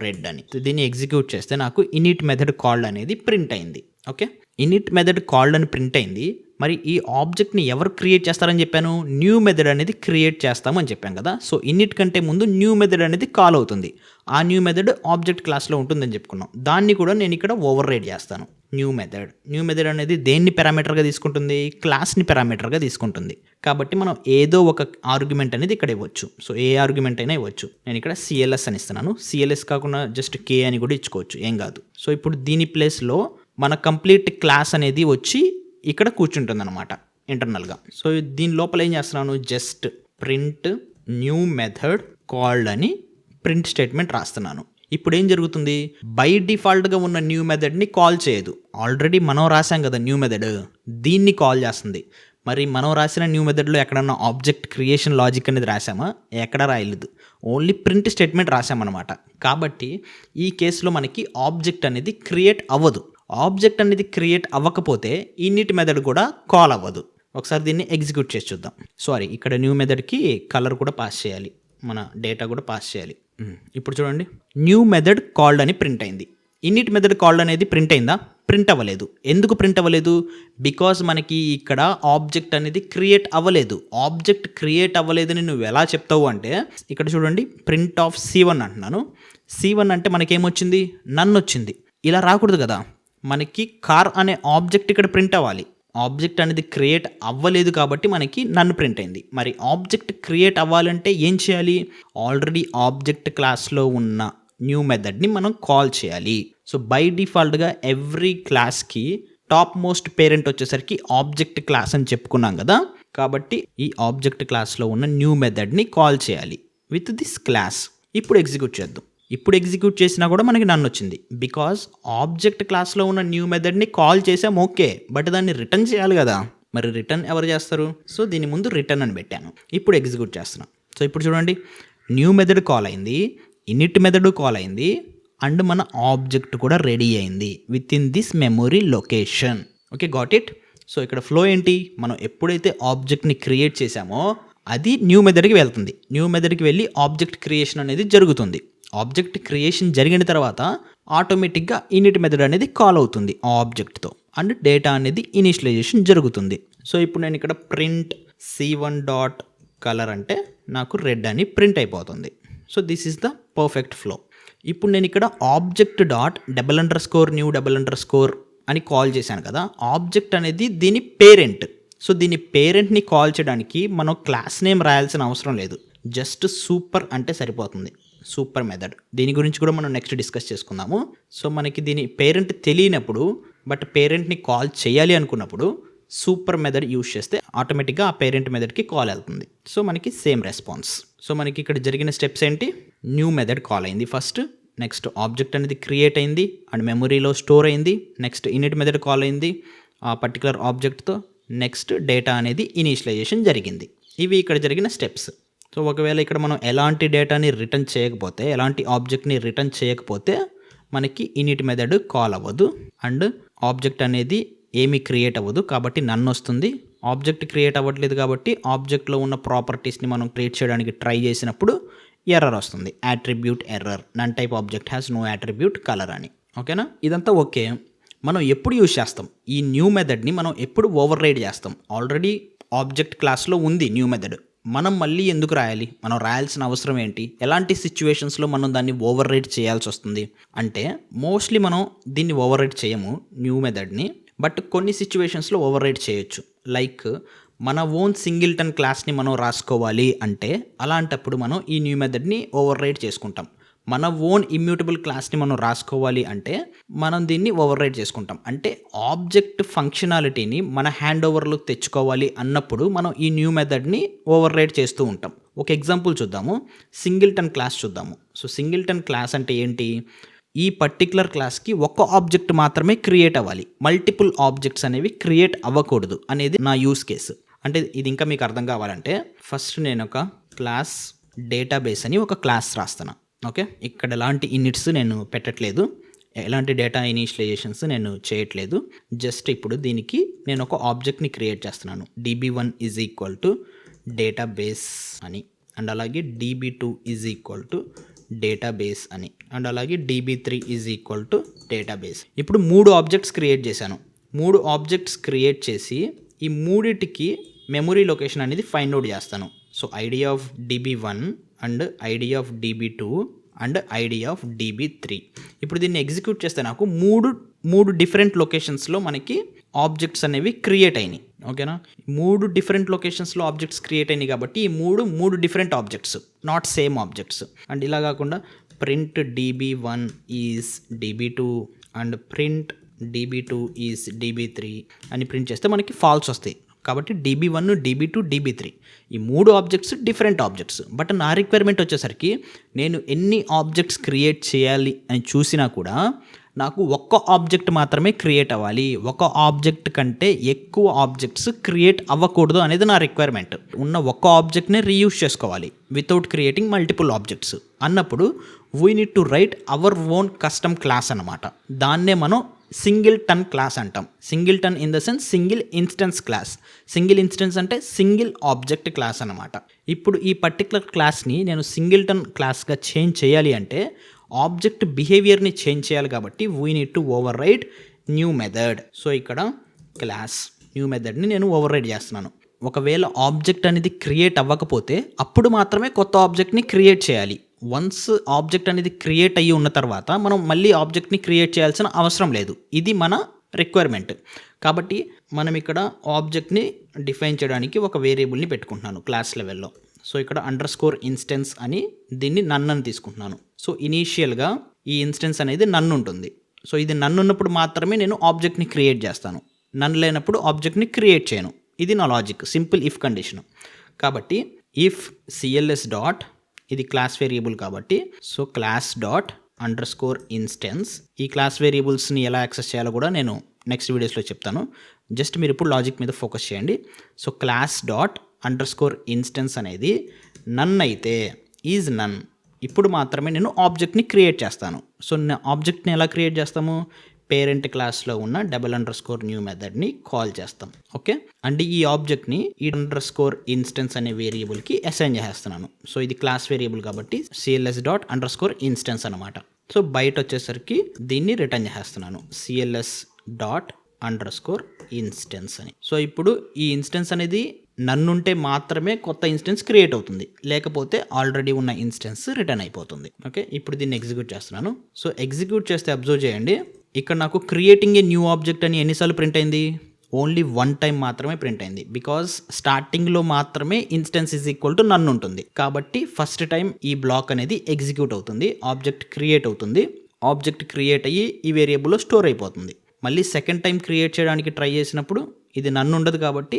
red అని. దీన్ని ఎగ్జిక్యూట్ చేస్తే నాకు ఇనిట్ మెథడ్ కాల్డ్ అనేది ప్రింట్ అయింది. ఓకే, ఇనిట్ మెథడ్ కాల్డ్ అని ప్రింట్ అయింది. మరి ఈ ఆబ్జెక్ట్ని ఎవరు క్రియేట్ చేస్తారని చెప్పాను? న్యూ మెథడ్ అనేది క్రియేట్ చేస్తామని చెప్పాను కదా. సో ఇనిట్ కంటే ముందు న్యూ మెథడ్ అనేది కాల్ అవుతుంది. ఆ న్యూ మెథడ్ ఆబ్జెక్ట్ క్లాస్లో ఉంటుందని చెప్పుకున్నాం. దాన్ని కూడా నేను ఇక్కడ ఓవర్ రైడ్ చేస్తాను. న్యూ మెథడ్ అనేది దేన్ని పారామీటర్గా తీసుకుంటుంది? క్లాస్ని పారామీటర్గా తీసుకుంటుంది. కాబట్టి మనం ఏదో ఒక ఆర్గ్యుమెంట్ అనేది ఇక్కడ ఇవ్వచ్చు. సో ఏ ఆర్గ్యుమెంట్ అయినా ఇవ్వచ్చు. నేను ఇక్కడ CLS అని ఇస్తున్నాను. CLS కాకుండా జస్ట్ K అని కూడా ఇచ్చుకోవచ్చు, ఏం కాదు. సో ఇప్పుడు దీని ప్లేస్లో మన కంప్లీట్ క్లాస్ అనేది వచ్చి ఇక్కడ కూర్చుంటుంది అనమాట ఇంటర్నల్గా. సో దీని లోపల ఏం చేస్తున్నాను? Just print new method called అని ప్రింట్ స్టేట్మెంట్ రాస్తున్నాను. ఇప్పుడు ఏం జరుగుతుంది? బై డిఫాల్ట్గా ఉన్న న్యూ మెథడ్ని కాల్ చేయదు. ఆల్రెడీ మనం రాసాం కదా న్యూ మెథడ్, దీన్ని కాల్ చేస్తుంది. మరి మనం రాసిన న్యూ మెథడ్లో ఎక్కడన్నా ఆబ్జెక్ట్ క్రియేషన్ లాజిక్ అనేది రాసామా? ఎక్కడ రాయలేదు. ఓన్లీ ప్రింట్ స్టేట్మెంట్ రాసామన్నమాట. కాబట్టి ఈ కేసులో మనకి ఆబ్జెక్ట్ అనేది క్రియేట్ అవ్వదు. ఆబ్జెక్ట్ అనేది క్రియేట్ అవ్వకపోతే ఇనిట్ మెథడ్ కూడా కాల్ అవ్వదు. ఒకసారి దీన్ని ఎగ్జిక్యూట్ చేసి చూద్దాం. సారీ, ఇక్కడ న్యూ మెథడ్కి కలర్ కూడా పాస్ చేయాలి, మన డేటా కూడా పాస్ చేయాలి. ఇప్పుడు చూడండి, న్యూ మెథడ్ కాల్డ్ అని ప్రింట్ అయింది. ఇనిట్ మెథడ్ కాల్డ్ అనేది ప్రింట్ అయిందా? ప్రింట్ అవ్వలేదు. ఎందుకు ప్రింట్ అవ్వలేదు? బికాజ్ మనకి ఇక్కడ ఆబ్జెక్ట్ అనేది క్రియేట్ అవ్వలేదు. ఆబ్జెక్ట్ క్రియేట్ అవ్వలేదని నువ్వు ఎలా చెప్తావు అంటే ఇక్కడ చూడండి, ప్రింట్ ఆఫ్ C1 అంటున్నాను. C1 అంటే మనకేమొచ్చింది? నన్ వచ్చింది. ఇలా రాకూడదు కదా. మనకి కార్ అనే ఆబ్జెక్ట్ ఇక్కడ ప్రింట్ అవ్వాలి. ఆబ్జెక్ట్ అనేది క్రియేట్ అవ్వలేదు కాబట్టి మనకి నన్ను ప్రింట్ అయింది. మరి ఆబ్జెక్ట్ క్రియేట్ అవ్వాలంటే ఏం చేయాలి? ఆల్రెడీ ఆబ్జెక్ట్ క్లాస్లో ఉన్న న్యూ మెథడ్ని మనం కాల్ చేయాలి. సో బై డిఫాల్ట్గా ఎవ్రీ క్లాస్కి టాప్ మోస్ట్ పేరెంట్ వచ్చేసరికి ఆబ్జెక్ట్ క్లాస్ అని చెప్పుకున్నాం కదా. కాబట్టి ఈ ఆబ్జెక్ట్ క్లాస్లో ఉన్న న్యూ మెథడ్ని కాల్ చేయాలి విత్ దిస్ క్లాస్. ఇప్పుడు ఎగ్జిక్యూట్ చేద్దాం. ఇప్పుడు ఎగ్జిక్యూట్ చేసినా కూడా మనకి నన్ను వచ్చింది, బికాజ్ ఆబ్జెక్ట్ క్లాస్లో ఉన్న న్యూ మెథడ్ని కాల్ చేసాం ఓకే, బట్ దాన్ని రిటర్న్ చేయాలి కదా. మరి రిటర్న్ ఎవరు చేస్తారు? సో దీని ముందు రిటర్న్ అని పెట్టాను. ఇప్పుడు ఎగ్జిక్యూట్ చేస్తున్నాం. సో ఇప్పుడు చూడండి, న్యూ మెథడ్ కాల్ అయింది, ఇనిట్ మెథడ్ కాల్ అయింది, అండ్ మన ఆబ్జెక్ట్ కూడా రెడీ అయింది with in this memory location. Okay, got it. So ఇక్కడ ఫ్లో ఏంటి, మనం ఎప్పుడైతే ఆబ్జెక్ట్ని క్రియేట్ చేసామో అది న్యూ మెథడ్కి వెళ్తుంది. న్యూ మెథడ్కి వెళ్ళి ఆబ్జెక్ట్ క్రియేషన్ అనేది జరుగుతుంది. ఆబ్జెక్ట్ క్రియేషన్ జరిగిన తర్వాత ఆటోమేటిక్గా ఇనిట్ మెథడ్ అనేది కాల్ అవుతుంది ఆ ఆబ్జెక్ట్తో, అండ్ డేటా అనేది ఇనిషియలైజేషన్ జరుగుతుంది. సో ఇప్పుడు నేను ఇక్కడ ప్రింట్ C1 డాట్ కలర్ అంటే నాకు రెడ్ అని ప్రింట్ అయిపోతుంది. So this is the perfect flow. ఇప్పుడు నేను ఇక్కడ ఆబ్జెక్ట్ డాట్ _new_ అని కాల్ చేశాను కదా. ఆబ్జెక్ట్ అనేది దీని పేరెంట్. సో దీని పేరెంట్ని కాల్ చేయడానికి మనం క్లాస్ నేమ్ రాయాల్సిన అవసరం లేదు, జస్ట్ సూపర్ అంటే సరిపోతుంది. సూపర్ మెథడ్, దీని గురించి కూడా మనం నెక్స్ట్ డిస్కస్ చేసుకుందాము. సో మనకి దీని పేరెంట్ తెలియనప్పుడు బట్ పేరెంట్ని కాల్ చేయాలి అనుకున్నప్పుడు సూపర్ మెథడ్ యూజ్ చేస్తే ఆటోమేటిక్గా ఆ పేరెంట్ మెథడ్కి కాల్ వెళ్తుంది. సో మనకి సేమ్ రెస్పాన్స్. సో మనకి ఇక్కడ జరిగిన స్టెప్స్ ఏంటి, న్యూ మెథడ్ కాల్ అయింది ఫస్ట్, నెక్స్ట్ ఆబ్జెక్ట్ అనేది క్రియేట్ అయింది అండ్ మెమొరీలో స్టోర్ అయింది, నెక్స్ట్ ఇనిట్ మెథడ్ కాల్ అయింది ఆ పర్టికులర్ ఆబ్జెక్ట్తో, నెక్స్ట్ డేటా అనేది ఇనిషియలైజేషన్ జరిగింది. ఇవి ఇక్కడ జరిగిన స్టెప్స్. సో ఒకవేళ ఇక్కడ మనం ఎలాంటి డేటాని రిటర్న్ చేయకపోతే, ఎలాంటి ఆబ్జెక్ట్ని రిటర్న్ చేయకపోతే మనకి ఇనిట్ మెథడ్ కాల్ అవ్వదు అండ్ ఆబ్జెక్ట్ అనేది ఏమీ క్రియేట్ అవ్వదు, కాబట్టి నన్ను వస్తుంది. ఆబ్జెక్ట్ క్రియేట్ అవ్వట్లేదు కాబట్టి ఆబ్జెక్ట్లో ఉన్న ప్రాపర్టీస్ని మనం క్రియేట్ చేయడానికి ట్రై చేసినప్పుడు ఎర్రర్ వస్తుంది, attribute error, none type object has no attribute colour అని. ఓకేనా, ఇదంతా ఓకే. మనం ఎప్పుడు యూజ్ చేస్తాం ఈ న్యూ మెథడ్ని, మనం ఎప్పుడు ఓవర్ రైడ్ చేస్తాం. ఆల్రెడీ ఆబ్జెక్ట్ క్లాస్లో ఉంది న్యూ మెథడ్, మనం మళ్ళీ ఎందుకు రాయాలి, మనం రాయాల్సిన అవసరం ఏంటి, ఎలాంటి సిచ్యువేషన్స్లో మనం దాన్ని ఓవర్ రైడ్ చేయాల్సి వస్తుంది అంటే, మోస్ట్లీ మనం దీన్ని ఓవర్ రైడ్ చేయము న్యూ మెథడ్ని, బట్ కొన్ని సిచ్యువేషన్స్లో ఓవర్ రైడ్ చేయొచ్చు. లైక్ మన ఓన్ సింగిల్టన్ క్లాస్ని మనం రాసుకోవాలి అంటే అలాంటప్పుడు మనం ఈ న్యూ మెథడ్ని ఓవర్ రైడ్ చేసుకుంటాం. మన ఓన్ ఇమ్యూటబుల్ క్లాస్ని మనం రాసుకోవాలి అంటే మనం దీన్ని ఓవర్ రైడ్ చేసుకుంటాం. అంటే ఆబ్జెక్ట్ ఫంక్షనాలిటీని మన హ్యాండ్ ఓవర్లో తెచ్చుకోవాలి అన్నప్పుడు మనం ఈ న్యూ మెథడ్ని ఓవర్ రైడ్ చేస్తూ ఉంటాం. ఒక ఎగ్జాంపుల్ చూద్దాము, సింగిల్టన్ క్లాస్ చూద్దాము. సో సింగిల్టన్ క్లాస్ అంటే ఏంటి, ఈ పర్టికులర్ క్లాస్కి ఒక ఆబ్జెక్ట్ మాత్రమే క్రియేట్ అవ్వాలి, మల్టిపుల్ ఆబ్జెక్ట్స్ అనేవి క్రియేట్ అవ్వకూడదు అనేది నా యూస్ కేసు. అంటే ఇది ఇంకా మీకు అర్థం కావాలంటే ఫస్ట్ నేను ఒక క్లాస్ డేటాబేస్ అని ఒక క్లాస్ రాస్తాను. ఓకే, ఇక్కడ ఎలాంటి ఇనిట్స్ నేను పెట్టట్లేదు, ఎలాంటి డేటా ఇనిషియలైజేషన్స్ నేను చేయట్లేదు. జస్ట్ ఇప్పుడు దీనికి నేను ఒక ఆబ్జెక్ట్ని క్రియేట్ చేస్తున్నాను, db1 = డేటాబేస్ అని, అండ్ అలాగే db2 = డేటాబేస్ అని, అండ్ అలాగే db3 = డేటాబేస్. ఇప్పుడు 3 ఆబ్జెక్ట్స్ క్రియేట్ చేశాను. 3 ఆబ్జెక్ట్స్ క్రియేట్ చేసి ఈ మూడిటికి మెమొరీ లొకేషన్ అనేది ఫైండ్ అవుట్ చేస్తాను. So ID of db1 and ID of db2 and ID of db3. ఇప్పుడు దీన్ని ఎగ్జిక్యూట్ చేస్తే నాకు మూడు డిఫరెంట్ లొకేషన్స్లో మనకి ఆబ్జెక్ట్స్ అనేవి క్రియేట్ అయినాయి. ఓకేనా, 3 డిఫరెంట్ లొకేషన్స్లో ఆబ్జెక్ట్స్ క్రియేట్ అయినాయి కాబట్టి ఈ మూడు different objects, not same objects. And ఇలా కాకుండా print db1 is db2 and print db2 is db3 అని ప్రింట్ చేస్తే మనకి ఫాల్స్ వస్తాయి. కాబట్టి db1, db2, db3 ఈ 3 ఆబ్జెక్ట్స్ డిఫరెంట్ ఆబ్జెక్ట్స్. బట్ నా రిక్వైర్మెంట్ వచ్చేసరికి నేను ఎన్ని ఆబ్జెక్ట్స్ క్రియేట్ చేయాలి అని చూసినా కూడా నాకు ఒక్క ఆబ్జెక్ట్ మాత్రమే క్రియేట్ అవ్వాలి, ఒక ఆబ్జెక్ట్ కంటే ఎక్కువ ఆబ్జెక్ట్స్ క్రియేట్ అవ్వకూడదు అనేది నా రిక్వైర్మెంట్. ఉన్న ఒక్క ఆబ్జెక్ట్నే రీయూజ్ చేసుకోవాలి వితౌట్ క్రియేటింగ్ మల్టిపుల్ ఆబ్జెక్ట్స్ అన్నప్పుడు we need to right our own custom class అన్నమాట. దాన్నే మనం సింగిల్టన్ క్లాస్ అంటాం. Singleton in the sense single instance class. Single instance అంటే సింగిల్ ఆబ్జెక్ట్ క్లాస్ అనమాట. ఇప్పుడు ఈ పర్టికులర్ క్లాస్ని నేను సింగిల్టన్ క్లాస్గా చేంజ్ చేయాలి అంటే ఆబ్జెక్ట్ బిహేవియర్ని చేంజ్ చేయాలి కాబట్టి we need to override new method. So ఇక్కడ క్లాస్ న్యూ మెథడ్ని నేను ఓవర్ రైడ్ చేస్తున్నాను. ఒకవేళ ఆబ్జెక్ట్ అనేది క్రియేట్ అవ్వకపోతే అప్పుడు మాత్రమే కొత్త ఆబ్జెక్ట్ని క్రియేట్ చేయాలి. వన్స్ ఆబ్జెక్ట్ అనేది క్రియేట్ అయ్యి ఉన్న తర్వాత మనం మళ్ళీ ఆబ్జెక్ట్ని క్రియేట్ చేయాల్సిన అవసరం లేదు. ఇది మన రిక్వైర్మెంట్. కాబట్టి మనం ఇక్కడ ఆబ్జెక్ట్ని డిఫైన్ చేయడానికి ఒక వేరియబుల్ని పెట్టుకుంటున్నాను క్లాస్ లెవెల్లో. సో ఇక్కడ _ఇన్స్టెన్స్ అని దీన్ని నన్ అని తీసుకుంటున్నాను. సో ఇనీషియల్గా ఈ ఇన్స్టెన్స్ అనేది నన్ ఉంటుంది. సో ఇది నన్ ఉన్నప్పుడు మాత్రమే నేను ఆబ్జెక్ట్ని క్రియేట్ చేస్తాను, నన్ లేనప్పుడు ఆబ్జెక్ట్ని క్రియేట్ చేయను. ఇది నా లాజిక్, సింపుల్ ఇఫ్ కండిషన్. కాబట్టి ఇఫ్ సిఎల్ఎస్ డాట్, ఇది క్లాస్ వేరియబుల్ కాబట్టి, so class dot under score instance, ఈ క్లాస్ వేరియబుల్స్ని ఎలా యాక్సెస్ చేయాలో కూడా నేను నెక్స్ట్ వీడియోస్లో చెప్తాను. జస్ట్ మీరు ఇప్పుడు లాజిక్ మీద ఫోకస్ చేయండి. So class dot under score instance అనేది నన్ అయితే, ఈజ్ నన్, ఇప్పుడు మాత్రమే నేను ఆబ్జెక్ట్ని క్రియేట్ చేస్తాను. సో ఆబ్జెక్ట్ని ఎలా క్రియేట్ చేస్తాము, పేరెంట్ క్లాస్లో ఉన్న _new మెథడ్ని కాల్ చేస్తాం. ఓకే, అంటే ఈ ఆబ్జెక్ట్ని ఈ _instance అనే వేరియబుల్కి అసైన్ చేస్తున్నాను. సో ఇది క్లాస్ వేరియబుల్ కాబట్టి cls డాట్ _instance అనమాట. సో బయట వచ్చేసరికి దీన్ని రిటర్న్ చేస్తున్నాను, cls డాట్ _instance అని. సో ఇప్పుడు ఈ ఇన్స్టెన్స్ అనేది నన్నుంటే మాత్రమే కొత్త ఇన్స్టెన్స్ క్రియేట్ అవుతుంది, లేకపోతే ఆల్రెడీ ఉన్న ఇన్స్టెన్స్ రిటర్న్ అయిపోతుంది. ఓకే, ఇప్పుడు దీన్ని ఎగ్జిక్యూట్ చేస్తున్నాను. సో ఎగ్జిక్యూట్ చేస్తే అబ్జర్వ్ చేయండి, ఇక్కడ నాకు క్రియేటింగ్ ఏ న్యూ ఆబ్జెక్ట్ అని ఎన్నిసార్లు ప్రింట్ అయింది, ఓన్లీ 1 టైం మాత్రమే ప్రింట్ అయింది. బికాజ్ స్టార్టింగ్లో మాత్రమే instance is equal to none ఉంటుంది. కాబట్టి ఫస్ట్ టైం ఈ బ్లాక్ అనేది ఎగ్జిక్యూట్ అవుతుంది, ఆబ్జెక్ట్ క్రియేట్ అవుతుంది. ఆబ్జెక్ట్ క్రియేట్ అయ్యి ఈ వేరియబుల్లో స్టోర్ అయిపోతుంది. మళ్ళీ సెకండ్ టైం క్రియేట్ చేయడానికి ట్రై చేసినప్పుడు ఇది నన్ను ఉండదు కాబట్టి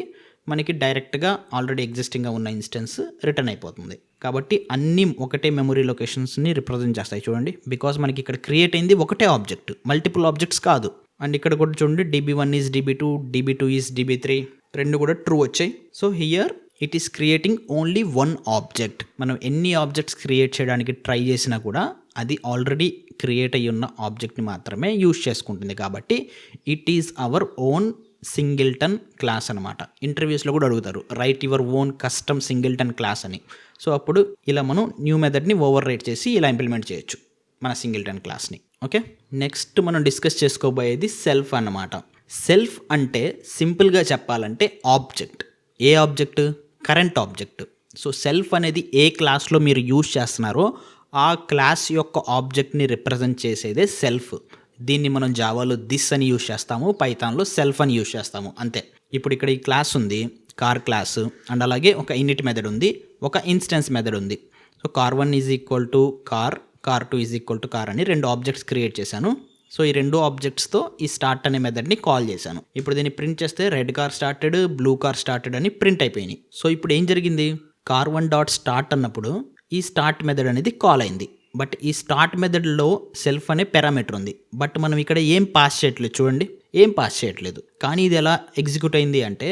మనకి డైరెక్ట్గా ఆల్రెడీ ఎగ్జిస్టింగ్గా ఉన్న ఇన్స్టెన్స్ రిటర్న్ అయిపోతుంది. కాబట్టి అన్నీ ఒకటే మెమరీ లొకేషన్స్ని రిప్రజెంట్ చేస్తాయి చూడండి. బికాజ్ మనకి ఇక్కడ క్రియేట్ అయింది ఒకటే ఆబ్జెక్ట్, మల్టిపుల్ ఆబ్జెక్ట్స్ కాదు. అండ్ ఇక్కడ కూడా చూడండి, DB1 is DB2, DB2 is DB3, రెండు కూడా ట్రూ వచ్చాయి. So here it is creating only 1 object. మనం ఎన్ని ఆబ్జెక్ట్స్ క్రియేట్ చేయడానికి ట్రై చేసినా కూడా అది ఆల్రెడీ క్రియేట్ అయ్యి ఉన్న ఆబ్జెక్ట్ని మాత్రమే యూజ్ చేసుకుంటుంది. కాబట్టి it is our own singleton class అనమాట. ఇంటర్వ్యూస్లో కూడా అడుగుతారు, right your own custom singleton class అని. సో అప్పుడు ఇలా మనం న్యూ మెథడ్ని ఓవర్ రైట్ చేసి ఇలా ఇంప్లిమెంట్ చేయొచ్చు మన సింగిల్టన్ క్లాస్ని. ఓకే, నెక్స్ట్ మనం డిస్కస్ చేసుకోబోయేది సెల్ఫ్ అన్నమాట. సెల్ఫ్ అంటే సింపుల్గా చెప్పాలంటే ఆబ్జెక్ట్. ఏ object? Current object. So self అనేది ఏ క్లాస్లో మీరు యూజ్ చేస్తున్నారో ఆ క్లాస్ యొక్క ఆబ్జెక్ట్ని రిప్రజెంట్ చేసేదే సెల్ఫ్. దీన్ని మనం జావాలో దిస్ అని యూజ్ చేస్తాము, పైథాన్లో సెల్ఫ్ అని యూజ్ చేస్తాము, అంతే. ఇప్పుడు ఇక్కడ ఈ క్లాస్ ఉంది, కార్ క్లాస్, అండ్ అలాగే ఒక ఇనిట్ మెథడ్ ఉంది, ఒక ఇన్స్టెన్స్ మెథడ్ ఉంది. So car1 is equal to car, car2 is equal to car అని 2 ఆబ్జెక్ట్స్ క్రియేట్ చేశాను. సో ఈ 2 ఆబ్జెక్ట్స్తో ఈ స్టార్ట్ అనే మెథడ్ని కాల్ చేశాను. ఇప్పుడు దీన్ని ప్రింట్ చేస్తే red car started, blue car started అని ప్రింట్ అయిపోయినాయి. సో ఇప్పుడు ఏం జరిగింది, car1 డాట్ స్టార్ట్ అన్నప్పుడు ఈ స్టార్ట్ మెథడ్ అనేది కాల్ అయింది. బట్ ఈ స్టార్ట్ మెథడ్లో సెల్ఫ్ అనే పారామీటర్ ఉంది, బట్ మనం ఇక్కడ ఏం పాస్ చేయట్లేదు చూడండి, ఏం పాస్ చేయట్లేదు. కానీ ఇది ఎలా ఎగ్జిక్యూట్ అయింది అంటే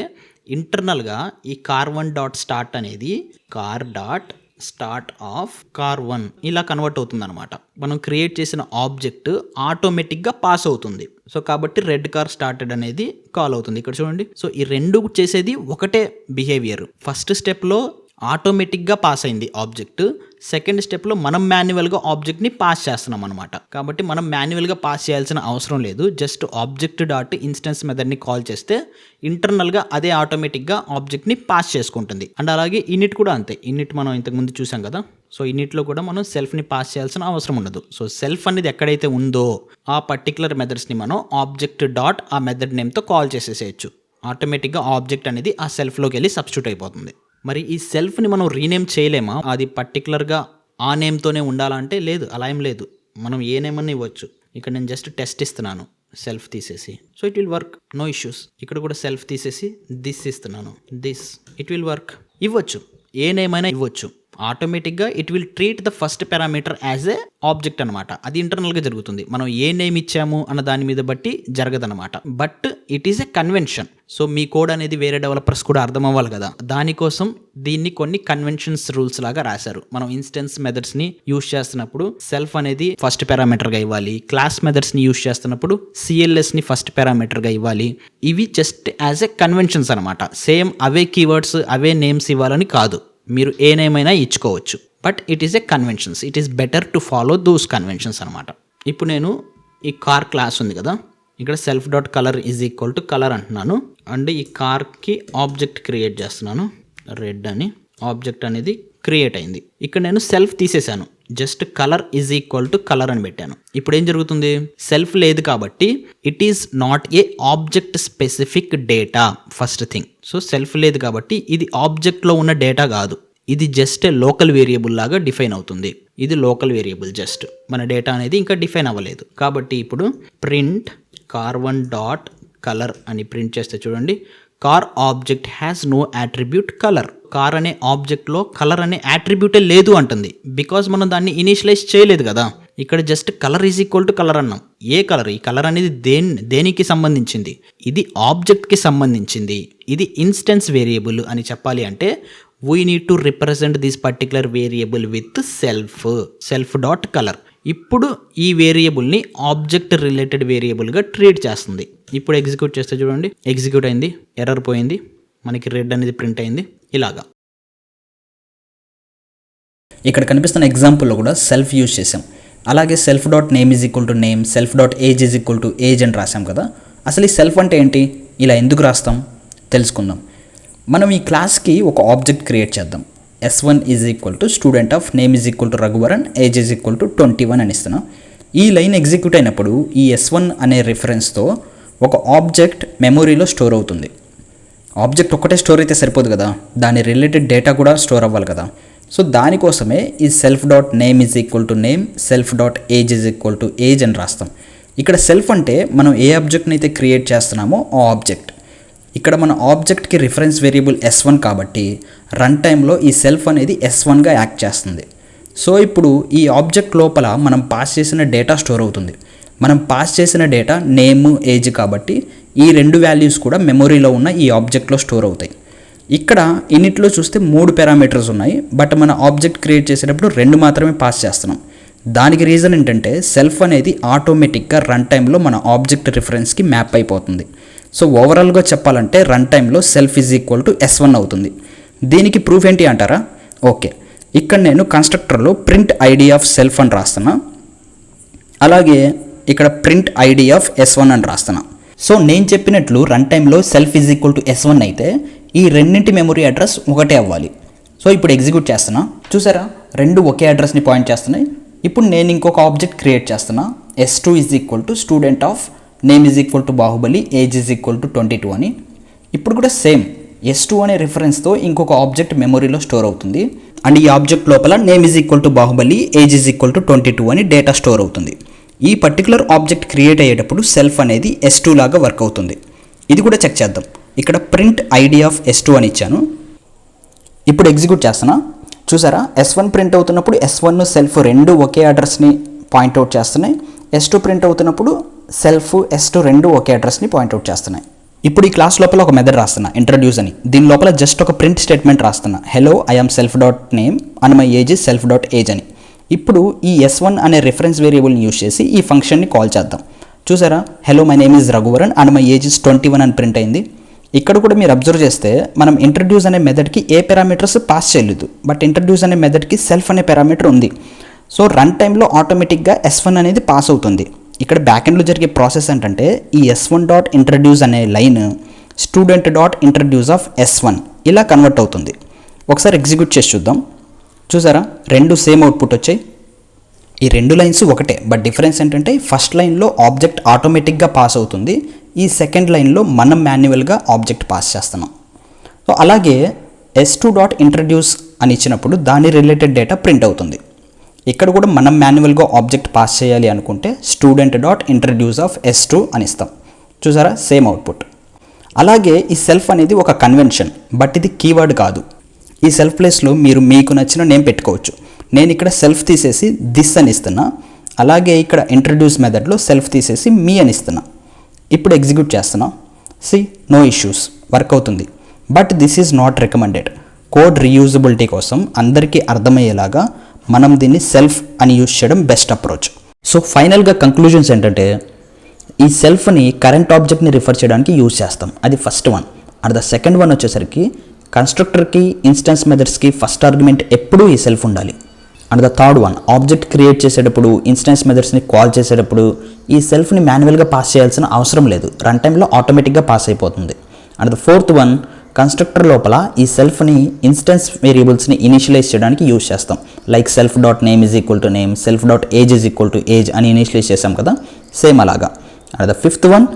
ఇంటర్నల్గా ఈ car1 డాట్ స్టార్ట్ అనేది car dot start of car1 ఇలా కన్వర్ట్ అవుతుంది అనమాట. మనం క్రియేట్ చేసిన ఆబ్జెక్ట్ ఆటోమేటిక్గా పాస్ అవుతుంది. సో కాబట్టి రెడ్ కార్ స్టార్టెడ్ అనేది కాల్ అవుతుంది. ఇక్కడ చూడండి, సో ఈ రెండు చేసేది ఒకటే బిహేవియర్. ఫస్ట్ స్టెప్లో ఆటోమేటిక్గా పాస్ అయింది ఆబ్జెక్ట్, సెకండ్ స్టెప్లో మనం మాన్యువల్గా ఆబ్జెక్ట్ని పాస్ చేస్తున్నాం అనమాట. కాబట్టి మనం మాన్యువల్గా పాస్ చేయాల్సిన అవసరం లేదు, జస్ట్ ఆబ్జెక్ట్ డాట్ ఇన్స్టెన్స్ మెథడ్ని కాల్ చేస్తే ఇంటర్నల్గా అదే ఆటోమేటిక్గా ఆబ్జెక్ట్ని పాస్ చేసుకుంటుంది. అండ్ అలాగే ఇనిట్ కూడా అంతే. ఇనిట్ మనం ఇంతకుముందు చూసాం కదా, సో ఇనిట్లో కూడా మనం సెల్ఫ్ని పాస్ చేయాల్సిన అవసరం ఉండదు. సో సెల్ఫ్ అనేది ఎక్కడైతే ఉందో ఆ పర్టికులర్ మెథడ్స్ని మనం ఆబ్జెక్ట్ డాట్ ఆ మెథడ్ నేమ్తో కాల్ చేసేసేయచ్చు. ఆటోమేటిక్గా ఆబ్జెక్ట్ అనేది ఆ సెల్ఫ్లోకి వెళ్ళి సబ్స్టిట్యూట్ అయిపోతుంది. మరి ఈ సెల్ఫ్ని మనం రీనేమ్ చేయలేమా, అది పర్టికులర్గా ఆ నేమ్తోనే ఉండాలంటే లేదు, అలా ఏం లేదు, మనం ఏ నేమ్ అని ఇవ్వచ్చు. ఇక్కడ నేను జస్ట్ టెస్ట్ ఇస్తున్నాను సెల్ఫ్ తీసేసి, so it will work, no issues. ఇక్కడ కూడా సెల్ఫ్ తీసేసి దిస్ ఇస్తున్నాను, దిస్, ఇట్ విల్ వర్క్. ఇవ్వచ్చు, ఏ నేమ్ అయినా ఇవ్వచ్చు. ఆటోమేటిక్గా it will treat the first parameter as a object అనమాట. అది ఇంటర్నల్గా జరుగుతుంది, మనం ఏ నేమ్ ఇచ్చాము అన్న దాని మీద బట్టి జరగదనమాట. But it is a convention. So మీ కోడ్ అనేది వేరే డెవలపర్స్ కూడా అర్థం అవ్వాలి కదా, దానికోసం దీన్ని కొన్ని కన్వెన్షన్స్ రూల్స్ లాగా రాశారు. మనం ఇన్స్టెన్స్ మెథడ్స్ని యూజ్ చేస్తున్నప్పుడు సెల్ఫ్ అనేది ఫస్ట్ పారామీటర్గా ఇవ్వాలి, క్లాస్ మెథడ్స్ని యూజ్ చేస్తున్నప్పుడు CLSని ఫస్ట్ పారామీటర్గా ఇవ్వాలి. ఇవి జస్ట్ యాజ్ ఎ కన్వెన్షన్స్ అనమాట. సేమ్ అవే కీవర్డ్స్ అవే నేమ్స్ ఇవ్వాలని కాదు, మీరు ఏ నేమ్ అయినా ఇచ్చుకోవచ్చు. But it is a conventions, it is better to follow those conventions అనమాట. ఇప్పుడు నేను ఈ కార్ క్లాస్ ఉంది కదా, ఇక్కడ self dot colour is equal to colour అంటున్నాను. అండ్ ఈ కార్కి ఆబ్జెక్ట్ క్రియేట్ చేస్తున్నాను, రెడ్ అని ఆబ్జెక్ట్ అనేది క్రియేట్ అయింది. ఇక్కడ నేను సెల్ఫ్ తీసేశాను, just colour is equal to colour అని పెట్టాను. ఇప్పుడు ఏం జరుగుతుంది, సెల్ఫ్ లేదు కాబట్టి it is not a object specific data first thing. So self లేదు కాబట్టి ఇది ఆబ్జెక్ట్లో ఉన్న డేటా కాదు, ఇది జస్ట్ ఏ లోకల్ వేరియబుల్ లాగా డిఫైన్ అవుతుంది. ఇది లోకల్ వేరియబుల్, జస్ట్ మన డేటా అనేది ఇంకా డిఫైన్ అవ్వలేదు. కాబట్టి ఇప్పుడు ప్రింట్ car1 డాట్ కలర్ అని ప్రింట్ చేస్తే చూడండి, car object has no attribute colour. Car అనే ఆబ్జెక్ట్లో కలర్ అనే యాట్రిబ్యూటే లేదు అంటుంది. బికాజ్ మనం దాన్ని ఇనిషియలైజ్ చేయలేదు కదా. ఇక్కడ just colour is equal to colour అన్నాం. ఏ కలర్? ఈ కలర్ అనేది దేనికి సంబంధించింది? ఇది ఆబ్జెక్ట్కి సంబంధించింది. ఇది ఇన్స్టెన్స్ వేరియబుల్ అని చెప్పాలి అంటే we need to represent this particular variable with self dot colour. ఇప్పుడు ఈ వేరియబుల్ని ఆబ్జెక్ట్ రిలేటెడ్ వేరియబుల్గా ట్రీట్ చేస్తుంది. ఇప్పుడు ఎగ్జిక్యూట్ చేస్తే చూడండి, ఎగ్జిక్యూట్ అయింది, ఎర్రర్ పోయింది, మనకి రెడ్ అనేది ప్రింట్ అయింది. ఇలాగా ఇక్కడ కనిపిస్తున్న ఎగ్జాంపుల్లో కూడా సెల్ఫ్ యూజ్ చేసాం. అలాగే self dot name is equal to name, self dot age is equal to age అని రాసాం కదా. అసలు ఈ సెల్ఫ్ అంటే ఏంటి, ఇలా ఎందుకు రాస్తాం తెలుసుకుందాం. మనం ఈ క్లాస్కి ఒక ఆబ్జెక్ట్ క్రియేట్ చేద్దాం. S1 is equal to student of name is equal to Raghuvaran, age is equal to 21 అని ఇస్తున్నాం. ఈ లైన్ ఎగ్జిక్యూట్ అయినప్పుడు ఈ S1 అనే రిఫరెన్స్తో ఒక ఆబ్జెక్ట్ మెమొరీలో స్టోర్ అవుతుంది. ఆబ్జెక్ట్ ఒక్కటే స్టోర్ అయితే సరిపోదు కదా, దాని రిలేటెడ్ డేటా కూడా స్టోర్ అవ్వాలి కదా. సో దానికోసమే ఈ self dot name is equal to name, self dot age is equal to age అని రాస్తాం. ఇక్కడ సెల్ఫ్ అంటే మనం ఏ ఆబ్జెక్ట్ని అయితే క్రియేట్ చేస్తున్నామో ఆ ఆబ్జెక్ట్. ఇక్కడ మన ఆబ్జెక్ట్కి రిఫరెన్స్ వేరియబుల్ S1 కాబట్టి రన్ టైంలో ఈ సెల్ఫ్ అనేది S1గా యాక్ట్ చేస్తుంది. సో ఇప్పుడు ఈ ఆబ్జెక్ట్ లోపల మనం పాస్ చేసిన డేటా స్టోర్ అవుతుంది. మనం పాస్ చేసిన డేటా నేమ్, ఏజ్ కాబట్టి ఈ రెండు వాల్యూస్ కూడా మెమొరీలో ఉన్న ఈ ఆబ్జెక్ట్లో స్టోర్ అవుతాయి. ఇక్కడ ఇన్నిట్లో చూస్తే 3 పారామీటర్స్ ఉన్నాయి, బట్ మన ఆబ్జెక్ట్ క్రియేట్ చేసేటప్పుడు 2 మాత్రమే పాస్ చేస్తున్నాం. దానికి రీజన్ ఏంటంటే సెల్ఫ్ అనేది ఆటోమేటిక్గా రన్ టైంలో మన ఆబ్జెక్ట్ రిఫరెన్స్కి మ్యాప్ అయిపోతుంది. సో ఓవరాల్గా చెప్పాలంటే రన్ టైంలో self is equal to S1 అవుతుంది. దీనికి ప్రూఫ్ ఏంటి అంటారా? ఓకే, ఇక్కడ నేను కన్స్ట్రక్టర్లో ప్రింట్ ఐడి ఆఫ్ సెల్ఫ్ అని రాస్తున్నా, అలాగే ఇక్కడ ప్రింట్ ఐడి ఆఫ్ S1 అని రాస్తున్నా. సో నేను చెప్పినట్లు రన్ టైంలో self is equal to S1 అయితే ఈ రెండింటి మెమరీ అడ్రస్ ఒకటే అవ్వాలి. సో ఇప్పుడు ఎగ్జిక్యూట్ చేస్తున్నా, చూసారా రెండు ఒకే అడ్రస్ని పాయింట్ చేస్తున్నాయి. ఇప్పుడు నేను ఇంకొక ఆబ్జెక్ట్ క్రియేట్ చేస్తున్నా, S2 is equal to student of name is equal to Baahubali, age is equal to 22 అని. ఇప్పుడు కూడా సేమ్ S2 అనే రిఫరెన్స్తో ఇంకొక ఆబ్జెక్ట్ మెమొరీలో స్టోర్ అవుతుంది. అండ్ ఈ ఆబ్జెక్ట్ లోపల name is equal to Baahubali, age is equal to 22 అని డేటా స్టోర్ అవుతుంది. ఈ పర్టికులర్ ఆబ్జెక్ట్ క్రియేట్ అయ్యేటప్పుడు సెల్ఫ్ అనేది S2 లాగా వర్క్ అవుతుంది. ఇది కూడా చెక్ చేద్దాం. ఇక్కడ ప్రింట్ ఐడి ఆఫ్ S2 అని ఇచ్చాను. ఇప్పుడు ఎగ్జిక్యూట్ చేస్తున్నా, చూసారా S1 ప్రింట్ అవుతున్నప్పుడు S1 సెల్ఫ్ రెండు ఒకే అడ్రస్ని పాయింట్అవుట్ చేస్తున్నాయి. S2 ప్రింట్ అవుతున్నప్పుడు సెల్ఫ్ S2 రెండు ఒకే అడ్రస్ని పాయింట్అవుట్ చేస్తున్నాయి. ఇప్పుడు ఈ క్లాస్ లోపల ఒక మెథడ్ రాస్తున్నా, ఇంట్రడ్యూస్ అని. దీని లోపల జస్ట్ ఒక ప్రింట్ స్టేట్మెంట్ రాస్తున్నా, hello I am self dot name and my age is self dot age అని. ఇప్పుడు ఈ S1 అనే రిఫరెన్స్ వేరియబుల్ని యూజ్ చేసి ఈ ఫంక్షన్ని కాల్ చేద్దాం. చూసారా, hello my name is Raghuvaran and my age is 21 అని ప్రింట్ అయింది. ఇక్కడ కూడా మీరు అబ్జర్వ్ చేస్తే మనం ఇంట్రడ్యూస్ అనే మెథడ్కి ఏ పారామీటర్స్ పాస్ చేయలేదు, బట్ ఇంట్రడ్యూస్ అనే మెథడ్కి సెల్ఫ్ అనే పారామీటర్ ఉంది. సో రన్ టైంలో ఆటోమేటిక్గా S1 అనేది పాస్ అవుతుంది. ఇక్కడ బ్యాకెండ్లో జరిగే ప్రాసెస్ ఏంటంటే ఈ S1 డాట్ ఇంట్రడ్యూస్ అనే line student dot introduce of S1 ఇలా కన్వర్ట్ అవుతుంది. ఒకసారి ఎగ్జిక్యూట్ చేసి చూద్దాం. చూసారా, రెండు సేమ్ అవుట్పుట్ వచ్చాయి. ఈ రెండు లైన్స్ ఒకటే, బట్ డిఫరెన్స్ ఏంటంటే ఫస్ట్ లైన్లో ఆబ్జెక్ట్ ఆటోమేటిక్గా పాస్ అవుతుంది, ఈ సెకండ్ లైన్లో మనం మాన్యువల్గా ఆబ్జెక్ట్ పాస్ చేస్తున్నాం. సో అలాగే S2 డాట్ ఇంట్రడ్యూస్ అని ఇచ్చినప్పుడు దాని రిలేటెడ్ డేటా ప్రింట్ అవుతుంది. ఇక్కడ కూడా మనం మాన్యువల్గా ఆబ్జెక్ట్ పాస్ చేయాలి అనుకుంటే student dot introduce of S2 అని ఇస్తాం. చూసారా, సేమ్ అవుట్పుట్. అలాగే ఈ సెల్ఫ్ అనేది ఒక కన్వెన్షన్, బట్ ఇది కీవర్డ్ కాదు. ఈ సెల్ఫ్ ప్లేస్లో మీరు మీకు నచ్చిన నేమ్ పెట్టుకోవచ్చు. నేను ఇక్కడ సెల్ఫ్ తీసేసి దిస్ అని ఇస్తున్నా, అలాగే ఇక్కడ ఇంట్రడ్యూస్ మెథడ్లో సెల్ఫ్ తీసేసి మీ అని ఇస్తున్నా. ఇప్పుడు ఎగ్జిక్యూట్ చేస్తున్నా, సి నో ఇష్యూస్, వర్క్ అవుతుంది. But this is not recommended. Code reusability కోసం అందరికీ అర్థమయ్యేలాగా మనం దీన్ని సెల్ఫ్ అని యూజ్ చేయడం బెస్ట్ అప్రోచ్. సో ఫైనల్గా కంక్లూజన్స్ ఏంటంటే ఈ సెల్ఫ్ని కరెంట్ ఆబ్జెక్ట్ని రిఫర్ చేయడానికి యూజ్ చేస్తాం, అది first one. And the second one వచ్చేసరికి కన్స్ట్రక్టర్కి ఇన్స్టెన్స్ మెథడ్స్కి ఫస్ట్ ఆర్గ్యుమెంట్ ఎప్పుడూ ఈ సెల్ఫ్ ఉండాలి. And the third one, object create చేసేటప్పుడు ఇన్స్టెన్స్ మెథడ్స్ని కాల్ చేసేటప్పుడు ఈ సెల్ఫ్ని మాన్యువల్గా పాస్ చేయాల్సిన అవసరం లేదు, రన్ టైంలో ఆటోమేటిక్గా పాస్ అయిపోతుంది. And the fourth one, constructor లోపల ఈ సెల్ఫ్ని ఇన్స్టెన్స్ వేరియబుల్స్ని ఇనిషియలైజ్ చేయడానికి యూజ్ చేస్తాం. Like self dot name is equal to name, self dot age is equal to age అని ఇనిషియలైజ్ చేసాం కదా, సేమ్ అలాగా. And the fifth one,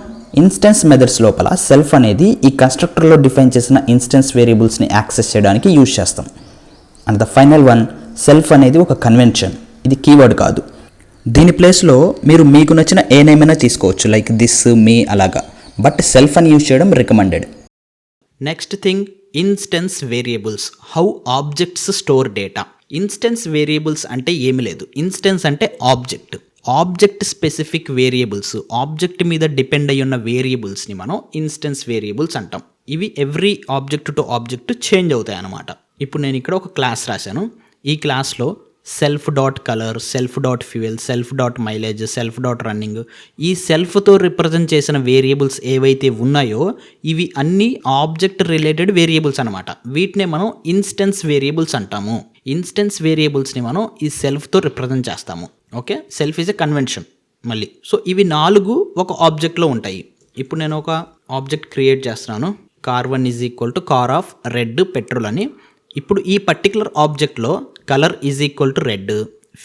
instance methods లోపల self అనేది ఈ కన్స్ట్రక్టర్లో డిఫైన్ చేసిన ఇన్స్టెన్స్ వేరియబుల్స్ని యాక్సెస్ చేయడానికి యూజ్ చేస్తాం. And the final one, self అనేది ఒక కన్వెన్షన్, ఇది కీవర్డ్ కాదు. దీని ప్లేస్లో మీరు మీకు నచ్చిన ఏ నేమ్ అయినా తీసుకోవచ్చు, లైక్ దిస్, మీ అలాగా, బట్ సెల్ఫ్ అని యూజ్ చేయడం recommended. Next thing instance variables, how objects store data. Instance variables అంటే ఏమి లేదు, ఇన్స్టెన్స్ అంటే ఆబ్జెక్ట్ స్పెసిఫిక్ వేరియబుల్స్, ఆబ్జెక్ట్ మీద డిపెండ్ అయ్యి ఉన్న వేరియబుల్స్ని మనం ఇన్స్టెన్స్ వేరియబుల్స్ అంటాం. ఇవి every object to object change అవుతాయి అన్నమాట. ఇప్పుడు నేను ఇక్కడ ఒక క్లాస్ రాశాను. ఈ క్లాస్లో self dot colour, self dot fuel, self dot mileage, self dot running, ఈ సెల్ఫ్తో రిప్రజెంట్ చేసిన వేరియబుల్స్ ఏవైతే ఉన్నాయో ఇవి అన్నీ ఆబ్జెక్ట్ రిలేటెడ్ వేరియబుల్స్ అనమాట. వీటినే మనం ఇన్స్టెన్స్ వేరియబుల్స్ అంటాము. ఇన్స్టెన్స్ వేరియబుల్స్ని మనం ఈ సెల్ఫ్తో రిప్రజెంట్ చేస్తాము. Okay, self is a convention మళ్ళీ. సో ఇవి 4 ఒక ఆబ్జెక్ట్లో ఉంటాయి. ఇప్పుడు నేను ఒక ఆబ్జెక్ట్ క్రియేట్ చేస్తున్నాను, car1 is equal to car of red petrol అని. ఇప్పుడు ఈ పర్టికులర్ ఆబ్జెక్ట్లో colour is equal to red,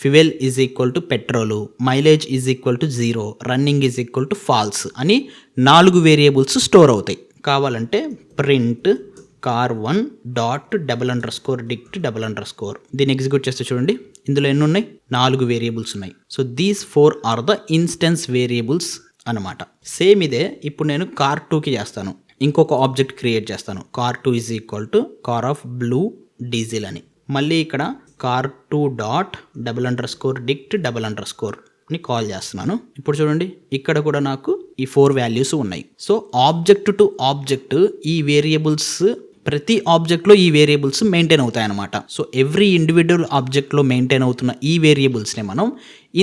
fuel is equal to petrol, mileage is equal to 0, running is equal to false అని 4 వేరియబుల్స్ స్టోర్ అవుతాయి. కావాలంటే print car1 dot $_dict $_. దీన్ని execute చేస్తే చూడండి, ఇందులో ఎన్ని ఉన్నాయి, 4 వేరియబుల్స్ ఉన్నాయి. So these 4 are the instance variables అనమాట. సేమ్ ఇదే ఇప్పుడు నేను car2కి చేస్తాను. ఇంకొక ఆబ్జెక్ట్ క్రియేట్ చేస్తాను, car2 is equal to car of blue diesel అని. మళ్ళీ ఇక్కడ car2 డాట్ $_dict $_ ని కాల్ చేస్తున్నాను. ఇప్పుడు చూడండి, ఇక్కడ కూడా నాకు ఈ 4 వాల్యూస్ ఉన్నాయి. సో ఆబ్జెక్ట్ టు ఆబ్జెక్ట్ ఈ వేరియబుల్స్, ప్రతి ఆబ్జెక్ట్లో ఈ వేరియబుల్స్ మెయింటైన్ అవుతాయి అన్నమాట. సో ఎవ్రీ ఇండివిజువల్ ఆబ్జెక్ట్లో మెయింటైన్ అవుతున్న ఈ వేరియబుల్స్ని మనం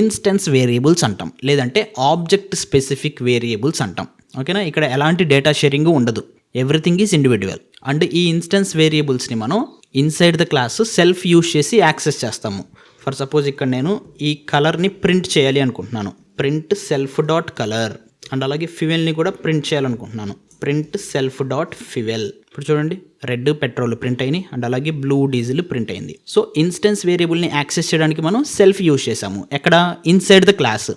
ఇన్స్టెన్స్ వేరియబుల్స్ అంటాం, లేదంటే ఆబ్జెక్ట్ స్పెసిఫిక్ వేరియబుల్స్ అంటాం. ఓకేనా, ఇక్కడ ఎలాంటి డేటా షేరింగ్ ఉండదు, ఎవ్రీథింగ్ ఈజ్ ఇండివిజువల్. అండ్ ఈ ఇన్స్టెన్స్ వేరియబుల్స్ని మనం inside the class self use చేసి యాక్సెస్ చేస్తాము. ఫర్ సపోజ్ ఇక్కడ నేను ఈ కలర్ని ప్రింట్ చేయాలి అనుకుంటున్నాను, print self dot colour. And అలాగే ఫ్యూయల్ని కూడా ప్రింట్ చేయాలనుకుంటున్నాను, ప్రింట్ సెల్ఫ్ డాట్ ఫ్యూయల్. ఇప్పుడు చూడండి, రెడ్ పెట్రోల్ ప్రింట్ అయినాయి, అండ్ అలాగే బ్లూ డీజిల్ ప్రింట్ అయింది. సో ఇన్స్టెన్స్ వేరియబుల్ని యాక్సెస్ చేయడానికి మనం సెల్ఫ్ యూజ్ చేసాము. ఎక్కడ, ఇన్సైడ్ ద క్లాస్.